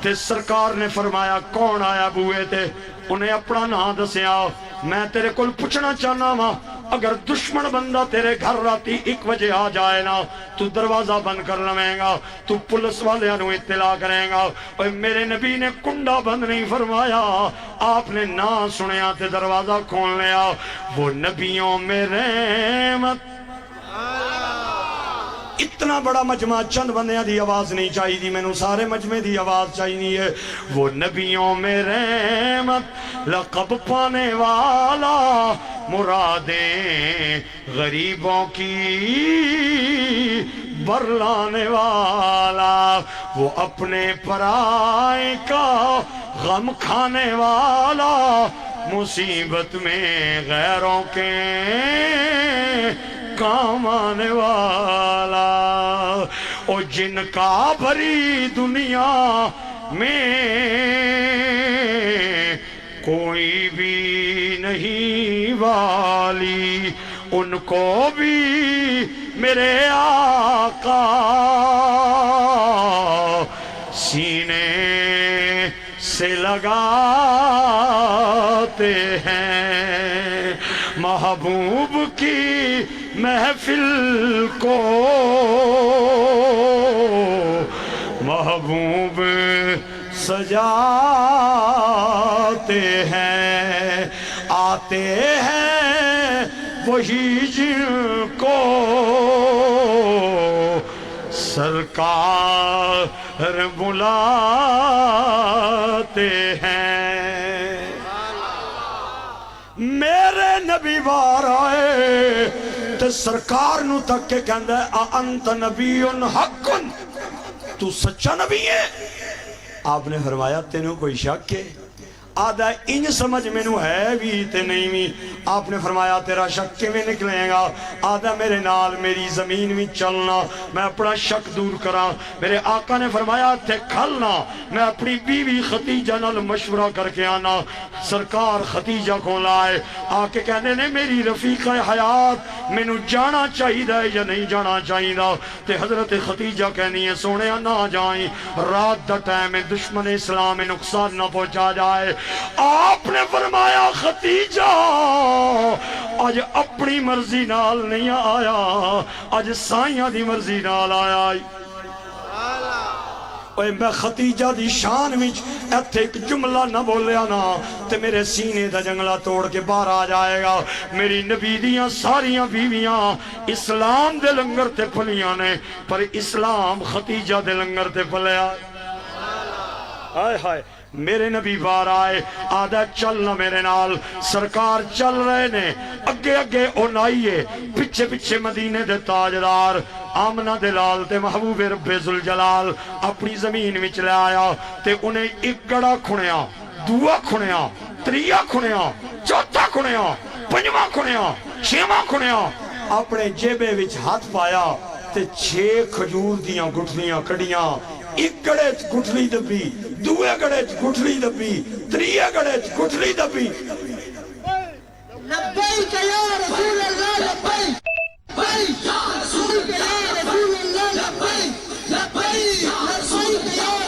تے سرکار نے فرمایا کون آیا بوئے تے انہیں اپنا نام دسیا میں تیرے کل پوچھنا چاہنا وا اگر دشمن بندہ تیرے گھر راتی 1 بجے آ جائے نا تو دروازہ بند کر لویں گا تو پولیس والے انہوں اطلاع کریں گا اور میرے نبی نے کنڈا بند نہیں فرمایا آپ نے نہ سنیا تے دروازہ کھول لیا وہ نبیوں میں رحمت اتنا بڑا مجمع چند بندیاں دی آواز نہیں چاہی دی میں نو سارے مجمع دی آواز چاہی ہے وہ نبیوں میں رحمت لقب پانے والا مرادیں غریبوں کی برلانے والا وہ اپنے پرائے کا غم کھانے والا مصیبت میں غیروں کے کام آنے والا او جن کا بھری دنیا میں کوئی بھی نہیں والی ان کو بھی میرے آقا سینے سے لگاتے ہیں محبوب کی محفل کو محبوب سجاتے ہیں آتے ہیں وہی جن کو سرکار بلاتے ہیں میرے نبی بار آئے تے سرکار نو تک کے کہندہ ہے انت نبی حق تو سچا نبی ہے آپ نے فرمایا تینوں کوئی شک ہے آدھا انج سمجھ میں نو ہے بھی تے نہیں بھی آپ نے فرمایا تیرا شک کے میں نکلیں گا آدھا میرے نال میری زمین میں چلنا میں اپنا شک دور کرا میرے آقا نے فرمایا تے کھلنا میں اپنی بیوی خدیجہ نال مشورہ کر کے آنا سرکار خدیجہ کو لائے آکے کہنے نے میری رفیقہ حیات میں نو جانا چاہی دا یا نہیں جانا چاہی دا تے حضرت خدیجہ کہنی ہے سونے نہ جائیں رات دا ٹائم دشمن اسلام میں نقصان نہ پہنچا جائے آپ نے فرمایا خدیجہ آج اپنی مرضی نال نہیں آیا آج سائیاں دی مرضی نال آیا اوے میں خدیجہ دی شان وچ ایتھے ایک جملہ نہ بولیا نا تے میرے سینے دا جنگلہ توڑ کے باہر آ جائے گا میری نبی دیاں ساریاں بیویاں اسلام دے لنگر تے پھلیاں نے پر اسلام خدیجہ دے لنگر تے پھلیا ہائے ہائے میرے نبی بار آئے آدھا چلنا میرے نال سرکار چل رہے نے اگے اگے اونائیے پچھے پچھے مدینے دے تاجدار آمنہ دلال تے محبوب رب ذوالجلال اپنی زمین میں چلے آیا تے انہیں ایک گڑا کھنیا دعا کھنیا تریا کھنیا چوتھا کھنیا پنجواں کھنیا چھواں کھنیا اپنے جیبے وچ ہاتھ پایا تے 6 کھجور دیاں گٹھلیاں کڑیاں ایک گڑے گٹھلی دبی دوے گڑے گٹھلی دبی تریے گڑے گٹھلی دبی لبیک یا رسول اللہ لبیک لبیک یا رسول اللہ لبیک لبیک یا رسول اللہ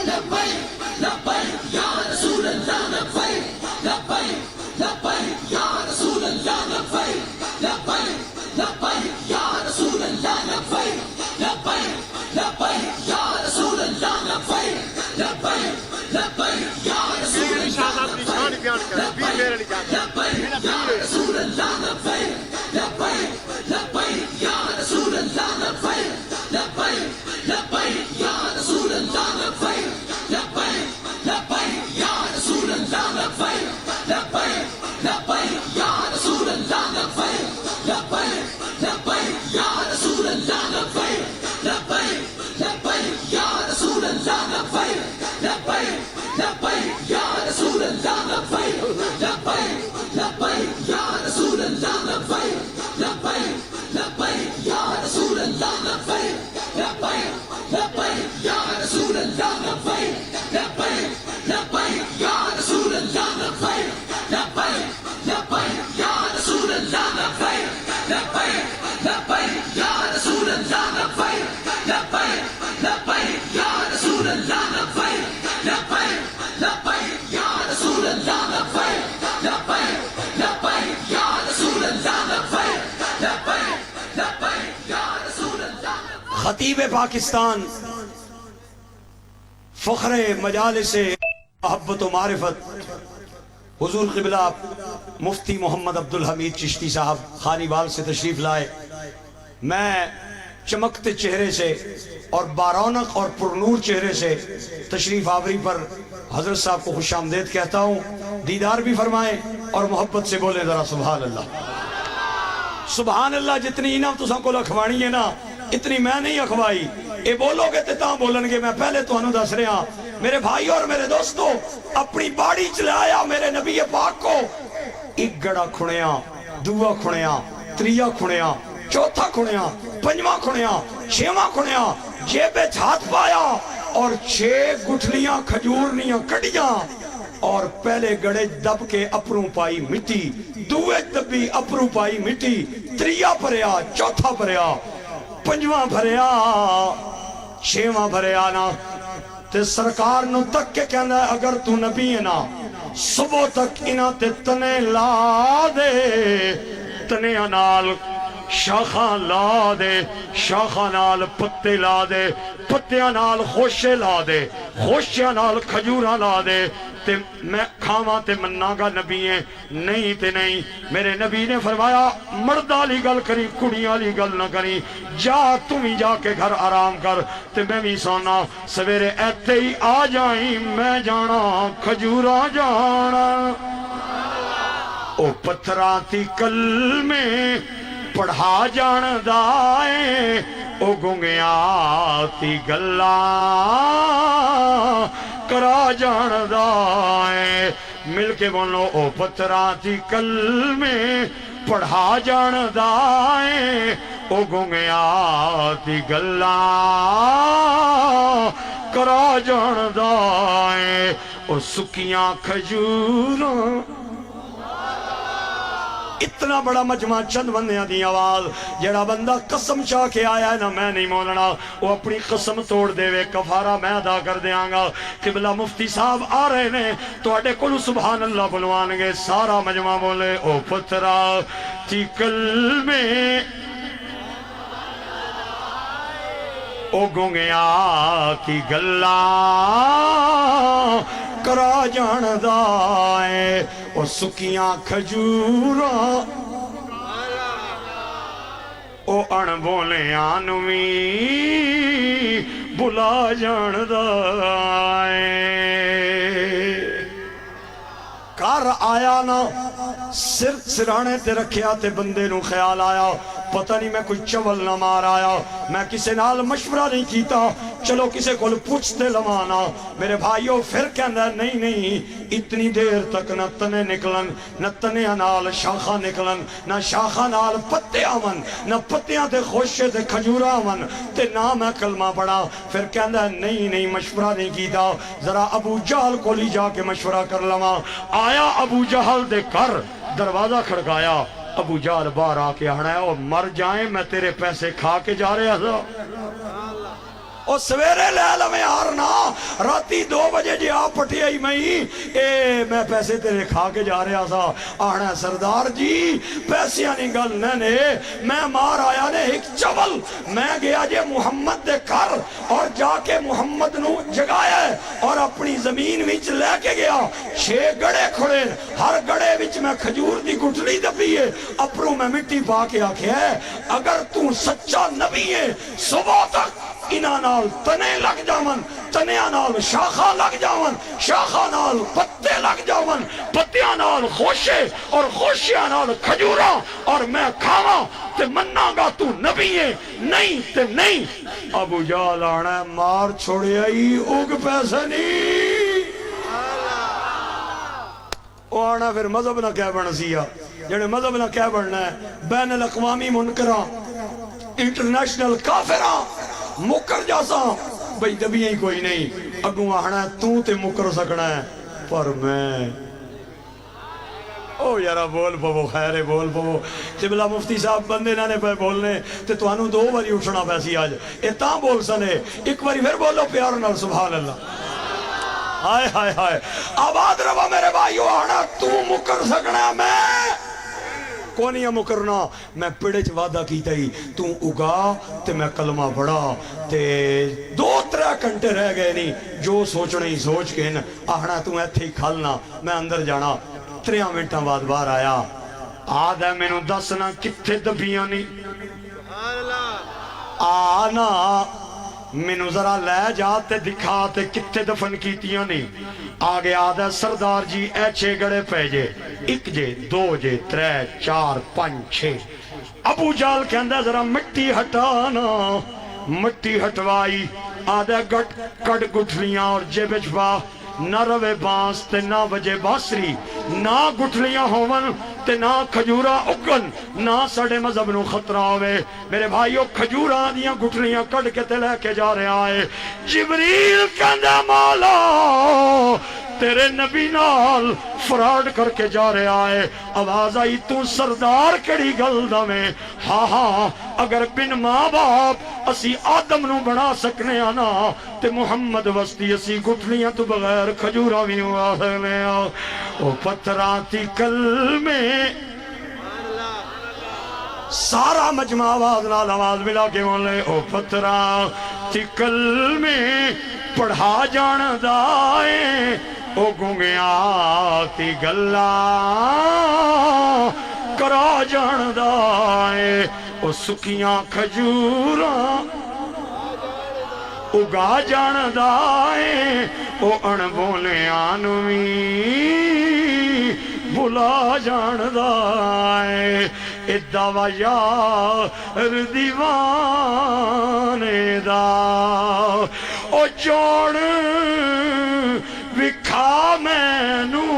لبیک لبیک یا رسول اللہ لبیک لبیک لبیک یا رسول اللہ لبیک لبیک لبیک یا رسول اللہ لبیک لبیک لبیک یا رسول اللہ لبیک لبیک لبیک یا رسول اللہ لبیک لبیک یا رسول اللہ لبیک لبیک لبیک یا رسول اللہ لبیک لبیک لبیک یا رسول اللہ لبیک لبیک لبیک یا رسول اللہ لبیک لبیک لبیک یا رسول اللہ لبیک لبیک لبیک یا رسول اللہ لبیک لبیک لبیک یا رسول اللہ لبیک لبیک خطیب پاکستان، فخر مجالس محبت و معرفت، حضور قبلہ مفتی محمد عبدالحمید چشتی صاحب خانی بال سے تشریف لائے. میں چمکتے چہرے سے اور بارونق اور پرنور چہرے سے تشریف آوری پر حضرت صاحب کو خوش آمدید کہتا ہوں. دیدار بھی فرمائیں اور محبت سے بولیں ذرا سبحان اللہ. سبحان اللہ. جتنی انعام تساں کو لکھوانی ہے نا اتنی میں نہیں اخوائی. اے بولو گے تے تاں بولن گے. میں پہلے تو انہوں دس رہا میرے بھائی اور میرے دوستو، اپنی باڑی چلایا میرے نبی پاک کو. ایک گڑا کھڑیاں، دوا کھڑیاں، تریا کھڑیاں، چوتھا کھڑیاں، پنجواں کھڑیاں، چھواں کھڑیاں، جیبے ہاتھ پایا اور 6 گٹھلیاں کھجورنیاں کڑیاں اور پہلے گڑے دب کے اپروں پائی مٹی، دوے دبی اپروں پائی مٹی، تریا بھریا، چوتھا بھریا، پنجواں بھریا، چھواں بھریا نا. تے سرکار نو تک کے کہنا ہے اگر تو نبی ہے نا صبح تک انہاں تے تنے لا دے، تنے نال شاخاں لا دے، شاخاں نال پتے لا دے، پتیاں نال خوشے لا دے، خوشیاں نال کھجوراں لا دے. تے میں کھاواں تے مننا گا نبی ہے نہیں تے نہیں. میرے نبی نے فرمایا مردہ لی گل کری کڑیاں لی گل نہ کری. جا تم ہی جا کے گھر آرام کر تے میں بھی سونا. سویرے ایتے ہی آ جائیں میں جانا کھجورا جانا. او پتھراں تی کلمے پڑھا جان دائیں، او گنگیاں تی گلاں کرا جان دائیں. مل کے بولو او پتھراں تی کلمے پڑھا جان دائیں، او گنگیاں تی گلاں کرا جان دائیں. او سکیاں کھجوراں. اتنا بڑا مجمع چند بندیاں دی آواز. جڑا بندہ قسم چاہ کے آیا ہے نا میں نہیں مولنا وہ اپنی قسم توڑ دے وے. کفارہ میں ادا کر دیاں گا. قبلہ مفتی صاحب آ رہے نے تو اڈے کلو سبحان اللہ بلوان گے. سارا مجمع بولے او پتھرا تی کلمے او گنگیاں تی گلاں کرا جان دائیں. او سکیاں کھجوراں او اڑ بولیاں نویں بلا جان دائیں. کر آیا نا سر سرانے تے رکھیا تے بندے نو خیال آیا پتہ نہیں میں کوئی چول نہ مار آیا. میں کسے نال مشورہ نہیں کیتا چلو کسے کول پوچھتے لوانا. میرے بھائیو پھر کہندا نہیں نہیں اتنی دیر تک نہ تنے نکلن نہ تنیاں نال شاخاں نکلن نہ شاخاں نال پتے آون نہ پتیاں تے خوشے تے کھجورا آون تے نہ میں کلمہ پڑھا. پھر کہندا نہیں نہیں مشورہ نہیں کیتا ذرا ابو جہل کو لی جا کے مشورہ کر لواں. آیا ابو جہل دے کر دروازہ کھڑکایا. ابو جہل باہر آ کے آنا ہے اور مر جائیں میں تیرے پیسے کھا کے جا رہے تھا. اور سویرے لے لویں ہارنا راتی 2 بجے جی آپ پٹی آئی میں پیسے تیرے کھا کے جا رہا تھا. آنا سردار جی پیسیاں نہیں گل نے میں مار آیا نے ایک چول. میں گیا جے محمد دے کر اور جا کے محمد نو جگایا اور اپنی زمین وچ لے کے گیا. 6 گڑے کھڑے ہر گڑے وچ میں کھجور دی گٹھلی دبی ہے اپروں میں مٹی پا کے آکھیا ہے اگر تو سچا نبی ہے صبح تک انہاں نال تنے لگ جاون تنیاں نال شاخاں لگ جاون شاخاں نال پتے لگ جاون پتیاں نال خوشے اور خوشیاں نال کھجوراں اور میں کھاواں تے مننا گا تو نبی ہے نہیں تے نہیں. ابو جہل آنا مار چھوڑے آئی اگ پیسے نہیں. وہ آنا پھر مذہب نہ کہہ بن سیا جنہیں مذہب نہ کہہ بننا ہے بین الاقوامی منکراں انٹرنیشنل کافراں مکر جاسا بھئی دبیاں ہی کوئی نہیں. اگوں آنا ہے تو تے مکر سکنا ہے پر میں او یارا بول پو خیر ہے بول پو قبلہ مفتی صاحب بندے نہ نے پہ بولنے تے تو انہوں 2 باری اٹھنا پیسی آج اے تاں بول سنے ایک باری پھر بولو پیار نال سبحان اللہ ہائے ہائے ہائے آباد روا میرے بھائیو آنا تو مکر سکنا میں کونیا مکرنا میں پیڑے چ وعدہ کیتا ہی تو اگا تے میں کلمہ پڑھا تے 2-3 گھنٹے رہ گئے نہیں جو سوچنا ہی سوچ کے آہنا تو ایتھے ہی کھالنا میں اندر جانا 3 منٹاں بعد باہر آیا آدھا میں نو دسنا کتھے دبیاں نہیں سبحان اللہ آنا میں نو ذرا لے جاتے دکھاتے کتھے دفن کیتیاں نہیں آگے آدھا سردار جی اے 6 گڑے پہ جے 1 جے 2 جے 3 4 5 6 ابو جال کے اندر ذرا مٹی ہٹانا مٹی ہٹوائی آدھا کٹ گٹھلیاں اور جیب چھپا نہ روے بانس تے نہ بجے باسری نہ گٹھلیاں ہوون تے نہ کھجورا اکن نہ سڑے مذہب نو خطرہ ہوئے میرے بھائیو کھجورا دیاں گٹھلیاں کڑ کے تے لے کے جا رہے آئے جبریل کہندہ مولا تیرے نبی نال فراڈ کر کے جا رہے آئے آواز آئی تو سردار کڑی گلدہ میں ہاں اگر بن ماں باپ اسی آدم نو بنا سکنے آنا تے محمد وستی اسی گٹھلیاں تو بغیر کھجورا بھی ہوا سکنے او پتھراتی کل میں سارا مجمع آواز نال آواز ملا کے بولے او پتھراتی کل میں پڑھا جان دائیں او گنگیاں تی گلہ کرا جان دائیں او سکیاں کھجوراں اگا جان دائیں او ان بولے آنوی بھلا جان دائیں ادعا یار دیوانے دا او جوڑ وکھا مینو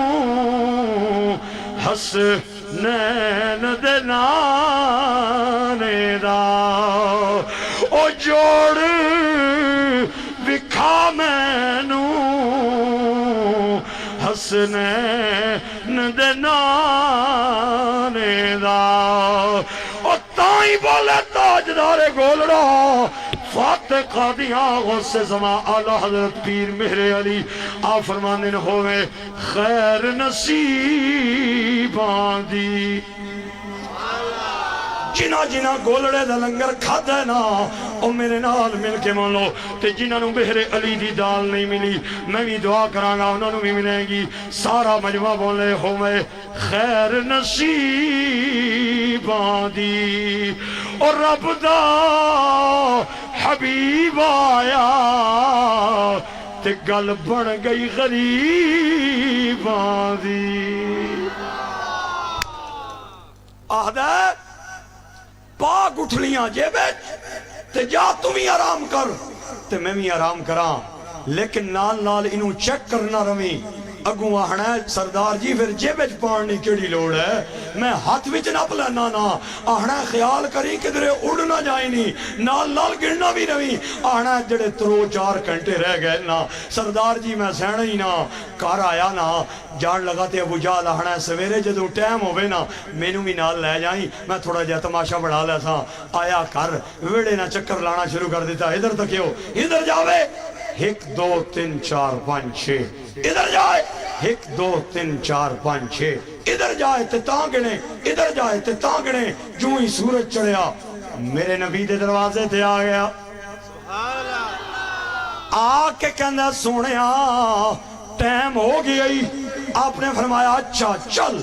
حسنین دے نانے دا او جوڑ وکھا مینو حسنین دے نانے دا او تائیں بولے تاجدار گولڑا فاتح قادیاں غوث زمان اعلی حضرت پیر مہر علی آپ فرماندن ہوئے خیر نصیباں دی جنہ گولڑے دا لنگر کھاتا ہے نا او میرے نال مل کے مان لو تے جنہاں نو بہر علی دی دال نہیں ملی میں بھی دعا کرانگا انہوں نے بھی ملیں گی سارا مجمع بولے ہوئے خیر نصیباں دی اور رب دا حبیب آیا تے گل بن گئی غریباں دی آہدہ پا گٹھلیاں جیبت تے جا تم ہی آرام کر تے میں بھی آرام کران لیکن نال نال انہوں چیک کرنا روی اگوں آہنا ہے سردار جی پھر جیبت پاننی کیڑی لوڑ ہے میں ہاتھ وچ نہ پلینا نا آہنا ہے خیال کری کدھرے اڑ نہ جائیں نہیں نال نال گرنا بھی روی آہنا ہے جڑے 3-4 گھنٹے رہ گئے نا سردار جی میں سہنا ہی نا کار آیا نا جان لگاتے ابو جال آہنا ہے سویرے جدو ٹائم ہوئے نا مینوں بھی نال لے جائیں میں تھوڑا جا تماشا بڑھا لے سا آیا کر ویڑے نا چکر لانا شروع کر دیتا ادھر تکیو ادھر جاوے 1 2 3 4 5 6 ادھر جائے 1 2 3 4 5 6 ادھر جائے تے تانگنے ادھر جائے تے تانگنے جو ہی سورج چڑھیا میرے نبی دے دروازے تے آ گیا آ کے کہندہ سونیا ٹائم ہو گئی آپ نے فرمایا اچھا چل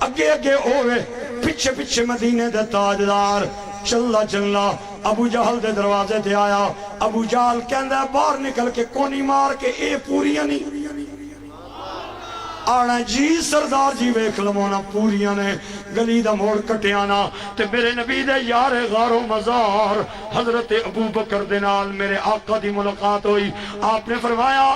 اگے اگے ہوئے پچھے پچھے مدینے دے تاجدار چلنا ابو جہل دے دروازے تے آیا ابو جہل کہندہ باہر نکل کے کونی مار کے اے پوریاں نہیں آنا جی سردار جی ویکھ لمونا پوریاں نے گلی دا موڑ کٹیانا تے میرے نبی دے یار غار و مزار حضرت ابو بکر دے نال میرے آقا دی ملاقات ہوئی آپ نے فرمایا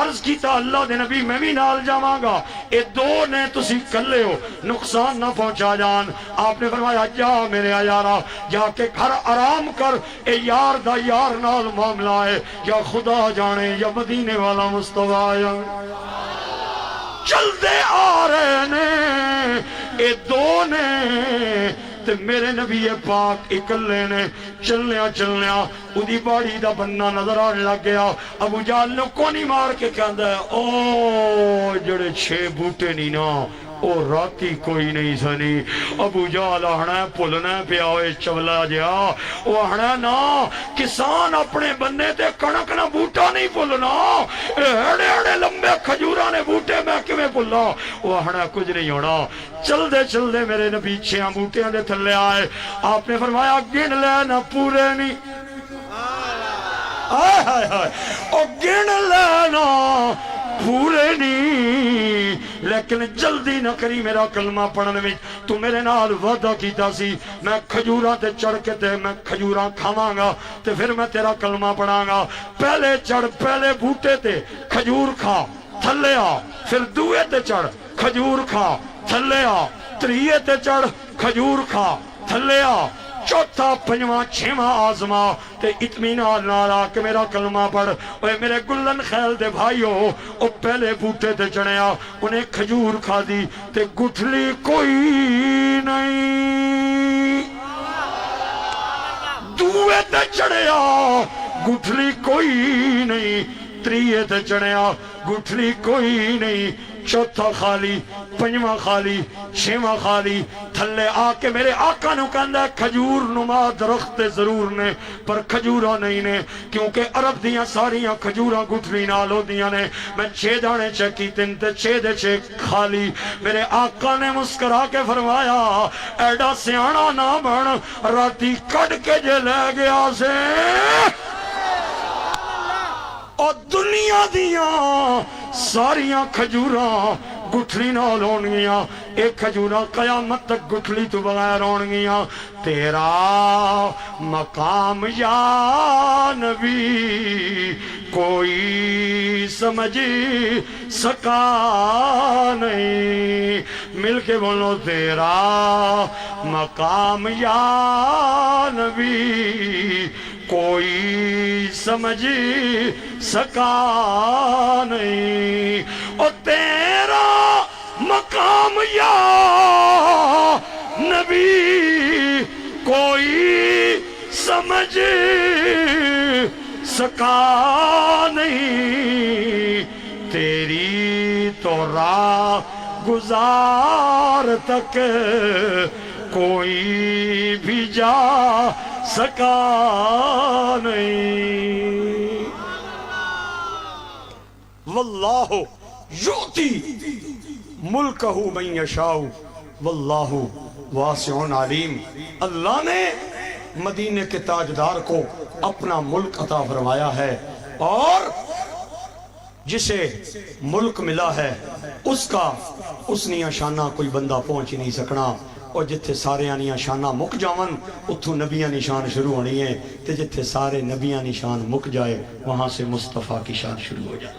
عرض کیتا اللہ دے نبی میں بھی نال جاواں گا اے 2 نے تسی کلے ہو نقصان نہ پہنچا جان آپ نے فرمایا جا میرے یارا جا کے گھر آرام کر اے یار دا یار نال معاملہ ہے یا خدا جانے یا مدینے والا مصطفیٰ چل دے آ رہے نے اے دو نے تے میرے نبی پاک اکلے نے چلنیا چلنیا اُدھی باڑی دا بننا نظر آنے لگ گیا ابو جہل نے کونی مار کے کہندا ہے او جڑے 6 بوٹے نہیں نا او راتی کوئی نہیں سنی ابو جہل آہنا پھلنا پیا ہوئے چولا جیا او آہنا نا کسان اپنے بننے تے کنک نہ بوٹا نہیں پھلنا ایڑے ایڑے لمبے کھجورانے بوٹے میں کیویں پھلنا او آہنا کچھ نہیں ہونا چل دے میرے نبی 6 بوٹیاں دے تھلے آئے آپ نے فرمایا گن لے نہ پورے نہیں آئے ہائے ہائے او گن لے نہ پورے نہیں لیکن جلدی نہ کری میرا کلمہ پڑھنے میں تو میرے نال وعدہ کیتا سی میں کھجوراں تے چڑھ کے تے میں کھجوراں کھاواں گا تے پھر میں تیرا کلمہ پڑھاں گا پہلے چڑھ پہلے بوٹے تے کھجور کھا تھلے آ پھر دوئے تے چڑھ کھجور کھا تھلے آ تریے تے چڑھ کھجور کھا تھلے آ چوتھا پنجواں 6واں آزما تے اطمینان نال آ کے میرا کلمہ پڑھ اوے میرے گلن خیل دے بھائیو او پہلے بوٹے تے چڑھیا انہیں کھجور کھا دی تے گٹھلی کوئی نہیں دوے تے چڑھیا گٹھلی کوئی نہیں تریے تے چڑھیا گٹھلی کوئی نہیں چوتھا خالی پنجواں خالی 6واں خالی تھلے آ کے میرے آقا نو کہندا ہے کھجور نما درخت ضرور نے پر کھجوراں نہیں نے کیونکہ عرب دیاں ساریاں کھجوراں گٹھلی نال ہوندیاں نے میں 6 دانے چیک کیتے تے 6 دے 6 خالی میرے آقا نے مسکرا کے فرمایا ایڈا سیاںا نہ بن راتی کڈ کے جے لے گیا سے اور دنیا دیاں ساریاں کھجوراں گٹھلی نال ہونگیاں ایک کھجوراں قیامت تک گٹھلی تو بغیر ہونگیاں تیرا مقام یا نبی کوئی سمجھ سکا نہیں مل کے بولو تیرا مقام یا نبی کوئی سمجھ سکا نہیں اور تیرا مقام یا نبی کوئی سمجھ سکا نہیں تیری تو راہ گزار تک کوئی بھی جا سکا نہیں واللہ یعطی ملکہ من یشاء واللہ واسع علیم اللہ نے مدینے کے تاجدار کو اپنا ملک عطا فرمایا ہے اور جسے ملک ملا ہے اس کا اس نیا شانہ کوئی بندہ پہنچ نہیں سکنا اور جتھے سارے آنیاں شانہ مک جاون اتھو نبیاں نشان شروع ہونی ہے تے جتھے سارے نبیاں نشان مک جائے وہاں سے مصطفیٰ کی شان شروع ہو جائے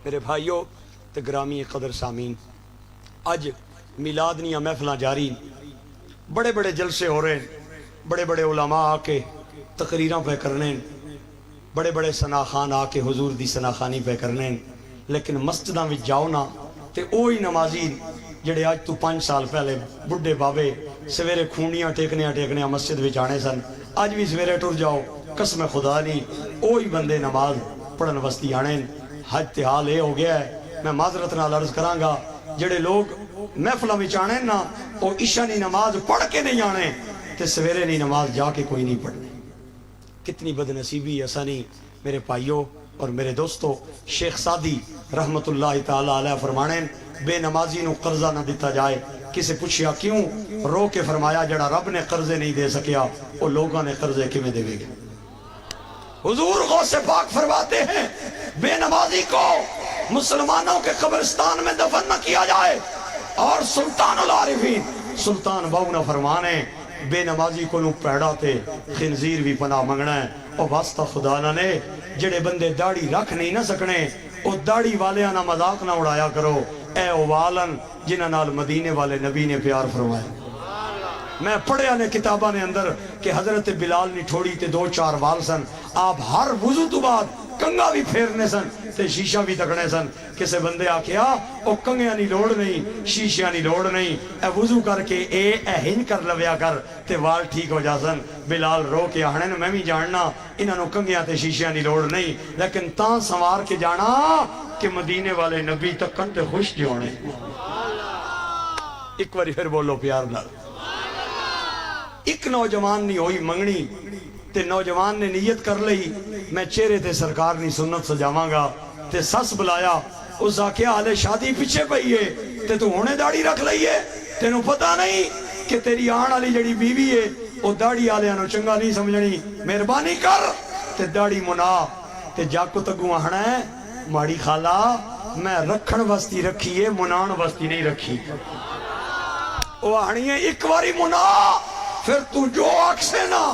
میرے بھائیو تے گرامی قدر سامین آج میلادنیاں محفلاں جاری بڑے بڑے جلسے ہو رہے ہیں بڑے بڑے علماء آ کے تقریراں پہ کرنے بڑے بڑے سناخان آ کے حضور دی سناخانی پہ کرنے لیکن مسجداں وچ جاؤ نا تے اوہی نمازی جڑے آج تو 5 سال پہلے بڑھے بابے سویرے کھونیاں ٹیکنیاں مسجد وچ آنے سن آج بھی سویرے ٹر جاؤ قسم خدا نہیں اوہی بندے نماز پڑھن وستی آنے حج تے حال اے ہو گیا ہے میں معذرت نال عرض کراں گا جڑے لوگ محفلاں وچ آنے نا او عشاء دی نماز پڑھ کے نہیں آنے تے سویرے نہیں نماز جا کے کوئی نہیں پڑھنے کتنی بد نصیبی ایسا نہیں میرے بھائیوں اور میرے دوستو شیخ سعدی رحمت اللہ تعالی علیہ فرمانے بے نمازی نو قرضہ نہ دیتا جائے کسے پوچھیا کیوں رو کے فرمایا جڑا رب نے قرضے نہیں دے سکیا وہ لوگوں نے قرضے کیویں دے گے حضور غوث پاک فرماتے ہیں بے نمازی کو مسلمانوں کے قبرستان میں دفن نہ کیا جائے اور سلطان العارفین سلطان باؤنا فرمانے بے نمازی کو نو پیڑا تے خنزیر بھی پناہ منگنا ہے اور واسطہ خدا نہ نے جڑے بندے داڑھی رکھ نہیں نہ سکنے او داڑھی والے آنا مذاق نہ اڑایا کرو اے اوالن جنہ نال مدینے والے نبی نے پیار فرمایا میں پڑھیا نے کتابہ نے اندر کہ حضرت بلال نے ٹھوڑی تے 2-4 وال سن آپ ہر وضو تو بعد کنگا بھی پھیرنے سن تے شیشہ بھی تکنے سن. کسے بندے آکھیا او کنگیاں نہیں لوڑ نہیں, شیشیاں نہیں لوڑ نہیں, اے وضو کر کے اے ہن کر لویا کر تے وال ٹھیک ہو جا سن. بلال رو کے آہنے میں بھی جاننا انہوں کنگیاں تے شیشیاں نہیں لوڑ نہیں, لیکن تاں سنوار کے جانا کہ مدینے والے نبی تکن تے خوش جو ہونے. ایک باری پھر بولو پیار نال. ایک نوجوان نہیں ہوئی منگنی تے نوجوان نے نیت کر لئی میں چہرے تے سرکار نہیں سنت سجاواں گا, تے سس بلایا اس آکھیا حالے شادی پیچھے پئی ہے تے تو ہونے داڑھی رکھ لئیے, تینوں پتہ نہیں کہ تیری آن والی جڑی بیوی ہے او داڑھی والے نو چنگا نہیں سمجھنی, مہربانی کر تے داڑھی منا. تے جاکو تگو آہنا ہے ماڑی خالہ میں رکھن وستی رکھی ہے منان وستی نہیں رکھی. وہ آہنی ہے ایک واری منا پھر تو جو آکھسے نا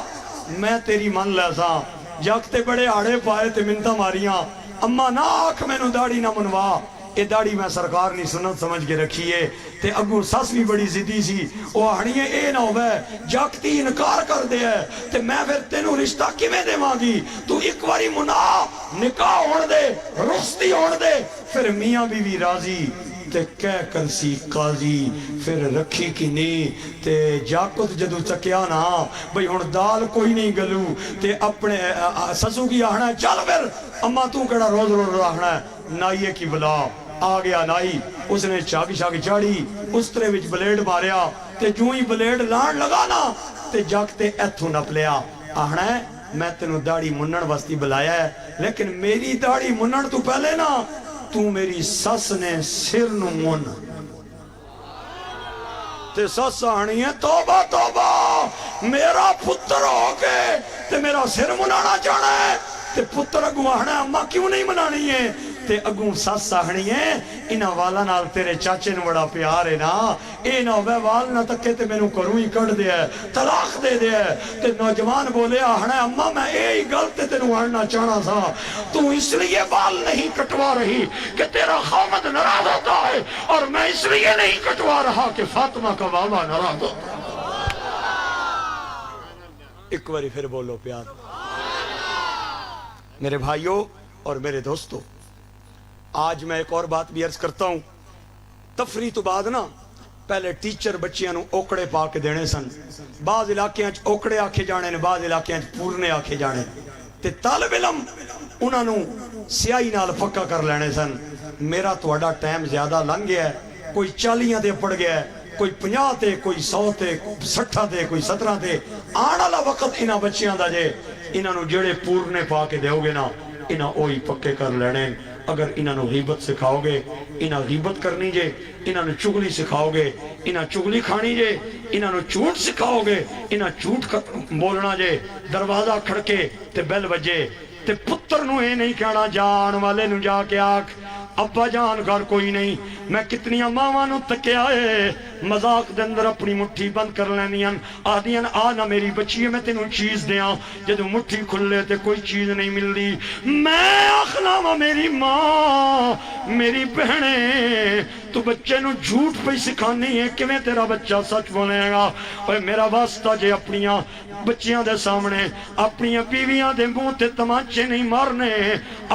میں تیری من لیسا. جاکتے بڑے آڑے پائے تے منتا ماریاں اما نہ آکھ میں نو داڑھی نہ منوا, اے داڑھی میں سرکار نہیں سنت سمجھ کے رکھی ہے. تے اگو ساس بھی بڑی زدی سی, وہ آہنی ہے اے نہ ہوئے جاکتی انکار کر دے ہے تے میں پھر تینوں رشتہ کیویں دے مانگی. تو ایک واری منا نکاح ہون دے رخصتی ہون دے پھر میاں بیوی راضی تے کہہ کر سی قاضی پھر رکھی کی نہیں. تے جاکت جدو چکیا نا بھئی ہن دال کوئی نہیں گلو تے اپنے سسو کی آہنا ہے چل پھر اما تو کڑا روز روز آہنا ہے. نائیے کی بلا آ گیا نائی, اس نے چاگی شاگی چاڑی اس طرح وچ بلیڈ ماریا تے جو ہی بلیڈ لان لگا نا تے جاکتے ایتھو نپ لیا. آہنا ہے میں تینوں داڑھی منن واسطی بلایا ہے لیکن میری داڑھی منن تو پہلے نا تو میری سس نے سر نو من. تے سس آنی ہے توبہ توبہ میرا پتر ہو کے تے میرا سر منانا چاہنا ہے. تے پتر اگو آنا اماں کیوں نہیں منانی ہے. تے اگوں سس آہنی ہے انہاں والا نال تیرے چاچے نو بڑا پیار ہے نا, اے نہ ہوئے وال نہ تکے تے مینوں کروں ہی کٹ دے ہے طلاق دے دے ہے. تے نوجوان بولے آہنا اماں میں اے ہی غلط تینوں آنا چاہنا تھا, تو اس لیے وال نہیں کٹوا رہی کہ تیرا خامد ناراض ہوتا ہے, اور میں اس لیے نہیں کٹوا رہا کہ فاطمہ کا بابا ناراض ہوتا ہے. ایک باری پھر بولو پیار. میرے بھائیوں اور میرے دوستوں, آج میں ایک اور بات بھی عرض کرتا ہوں. تفریح تو بعد نا پہلے ٹیچر بچیاں نو اوکڑے پا کے دینے سن. بعض علاقے اوکڑے آکھے جانے نے, بعض علاقے پورنے آکھے جانے. تے طالب علم انہاں نو سیاہی نال پکا کر لینے سن. میرا تہاڈا ٹائم زیادہ لنگ گیا ہے, کوئی 40 تے پڑ گیا ہے, کوئی 50 تے, کوئی 100 تے, 60 تے, کوئی 17 تے. آن والا وقت انہاں بچیاں دا جے انہاں نو جڑے پورنے پا کے دیو گے نا انہاں اوہی پکے کر لینے. اگر انہاں نو غیبت سکھاؤ گے انہاں غیبت کرنی جے, انہاں نو چگلی سکھاؤ گے انہاں چگلی کھانی جے, انہاں نو جھوٹ سکھاؤ گے انہاں جھوٹ بولنا جے. دروازہ کھڑکے تے بیل بجے تے پتر نو اے نہیں کہنا جان والے نو جا کے آکھ ابا جان گھر کوئی نہیں. میں کتنی ماواں نو تکیا ہے مذاق دے اندر اپنی مٹھی بند کر لینیاں, آدیاں آ نہ میری بچی ہے میں تینوں چیز دیاں, جدو مٹھی کھلے تے کوئی چیز نہیں ملدی. میں آخنا وا میری ماں میری بہنیں تو بچے نو جھوٹ پہ سکھانی ہے کیویں تیرا بچہ سچ بولے گا. اوے میرا واسطہ جے اپنیاں بچیاں دے سامنے اپنیاں بیویاں دے منہ تے تمانچے نہیں مارنے,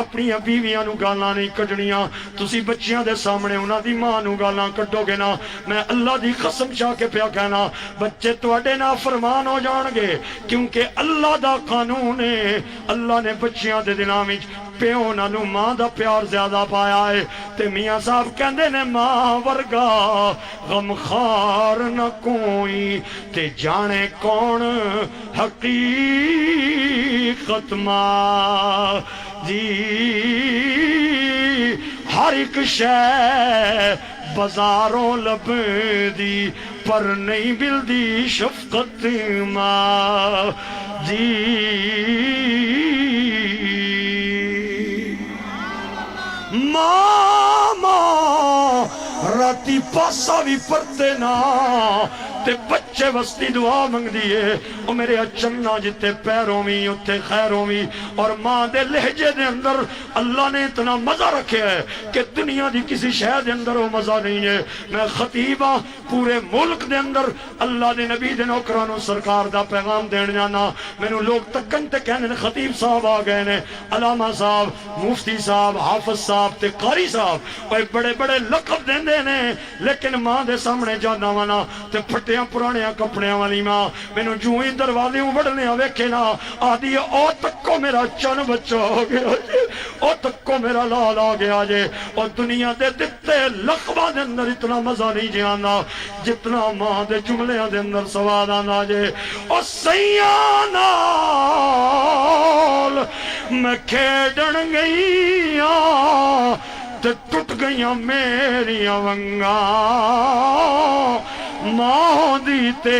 اپنیاں بیویاں نو گالاں نہیں کڈنیاں. تسی بچیاں دے سامنے انہاں دی ماں نو گالاں کڈو گے نا میں اللہ دی قسم چاہ کے پیا کہنا بچے تواڈے نافرمان ہو جان گے, کیونکہ اللہ دا قانون ہے. اللہ نے بچیاں دے دلاں وچ پیو نالوں ماں دا پیار زیادہ پایا ہے. تے میاں صاحب کہندے نے ماں ورگا غمخوار نہ کوئی تے جانے کون حقیقت ماں جی. ہر ایک شے بازاروں لب دی پر نہیں ملدی شفقت ماں جی. ماما راتی پاسا بھی پرتے نا تے بچے اچے وستی دعا منگ دیئے او میرے اچھنا جتے پیروں میں اتے خیروں میں اور ماں دے لہجے دے اندر اللہ نے اتنا مزہ رکھے ہے کہ دنیا دی کسی شہر دے اندر وہ مزہ نہیں ہے. میں خطیبہ پورے ملک دے اندر اللہ دے نبی دے نوکرانوں سرکار دا پیغام دین جانا. میں نو لوگ تکن تے کہنے خطیب صاحب آ گئے نے, علامہ صاحب, مفتی صاحب, حافظ صاحب تے قاری صاحب وہ بڑے بڑے لقب دین دے نے, لیکن ماں دے سامنے جانا وانا تے پھٹیاں پرانیاں کپڑیاں والی ماں میں نو جو ہی دروازے وڑنے ویکھے نا آدھی او تکو میرا چن بچہ ہو گیا جے, او تکو میرا لال آ گیا جے. اور دنیا دے دتے لقبہ دے اندر اتنا مزہ نہیں جے آنا جتنا ماں دے جملیاں دے اندر سواد آنا جے. او سیاں نال میں کھیڑن گئیاں تے ٹوٹ گئیاں میریاں ونگاں, ماں دی تے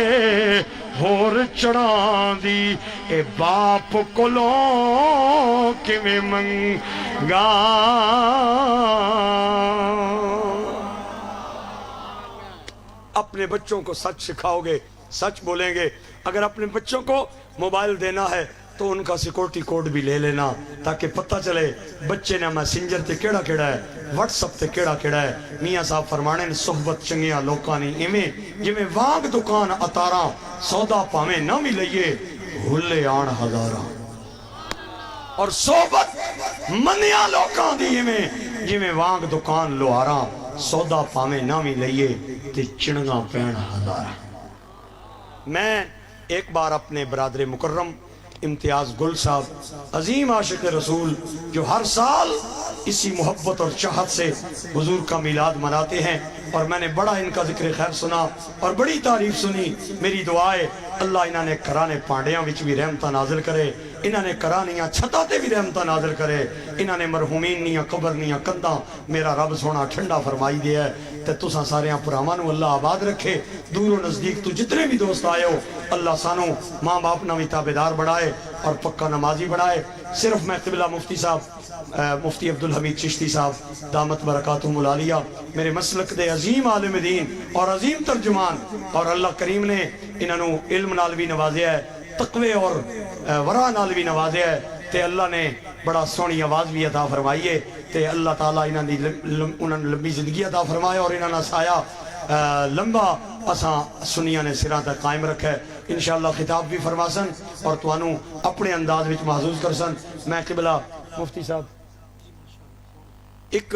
ہور چڑھان دی اے باپ کولوں کیویں منگا. اپنے بچوں کو سچ سکھاؤ گے, سچ بولیں گے. اگر اپنے بچوں کو موبائل دینا ہے تو ان کا سیکورٹی کوڈ بھی لے لینا تاکہ پتہ چلے بچے نے میسنجر تے کیڑا کیڑا ہے, واٹس اپ تے کیڑا کیڑا ہے. میاں صاحب فرمانے نے صحبت چنگیاں لوکاں نہیں ایویں جویں وانگ دکان اتاراں سودا پاویں نہ بھی لئیے ہلے آن ہزاراں. اور صحبت منیاں لوکاں دی ایویں جویں وانگ دکان لوہاراں سودا پاویں نہ بھی لئیے تے چنگاں پین ہزاراں. میں ایک بار اپنے برادر مکرم امتیاز گل صاحب عظیم عاشق رسول جو ہر سال اسی محبت اور چاہت سے حضور کا میلاد مناتے ہیں, اور میں نے بڑا ان کا ذکر خیر سنا اور بڑی تعریف سنی. میری دعا ہے اللہ انہاں نے کرانے پانڈیاں وچ بھی رحمتہ نازل کرے, انہاں نے کرانیاں چھتا تے بھی رحمتہ نازل کرے, انہاں نے مرحومین نیاں قبر نیاں کنداں میرا رب سونا ٹھنڈا فرمائی دیا ہے. تے تساں ساریاں پرامانو اللہ آباد رکھے. دور و نزدیک تو جتنے بھی دوست آئے ہو اللہ سانو ماں باپ نہ بھی تابدار بڑھائے اور پکا نمازی بڑھائے. صرف میں قبلہ مفتی صاحب مفتی عبدالحمید چشتی صاحب دامت برکاتہم العالیہ میرے مسلک دے عظیم عالم دین اور عظیم ترجمان, اور اللہ کریم نے انہوں علم نال بھی نوازیا ہے, تقوی اور ورع نال بھی نوازیا ہے, تے اللہ نے بڑا سونی آواز بھی عطا فرمائی ہے. تے اللہ تعالیٰ انہوں نے لمبی زندگی عطا فرمایا اور انہوں نے سایہ لمبا اساں سنیاں نے سراں تک قائم رکھا ہے. انشاءاللہ خطاب بھی فرماسن اور توانوں اپنے انداز وچ محظوظ کرسن. میں قبلہ مفتی صاحب ایک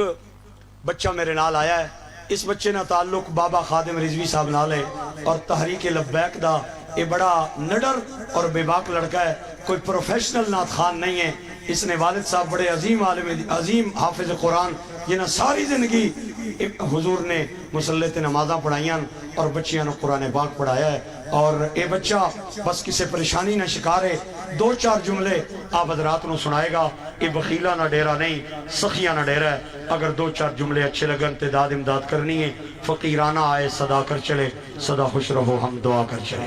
بچہ میرے نال آیا ہے, اس بچے نا تعلق بابا خادم رضوی صاحب نال ہے اور تحریک لبیک دا یہ بڑا نڈر اور بے باک لڑکا ہے, کوئی پروفیشنل نعت خان نہیں ہے. اس نے والد صاحب بڑے عظیم عالم عظیم حافظ قرآن جنہاں ساری زندگی حضور نے مسلح تے نمازاں پڑھائیاں اور بچیاں نے قرآن پاک پڑھایا ہے. اور اے بچہ بس کسے پریشانی نہ شکارے, دو چار جملے آپ حضرات نو سنائے گا. اے بخیلہ نہ ڈیرا نہیں سخیہ نہ ڈیرا ہے. اگر دو چار جملے اچھے لگن تے داد امداد کرنی ہے. فقیرانہ آئے صدا کر چلے, صدا خوش رہو ہم دعا کر چلے.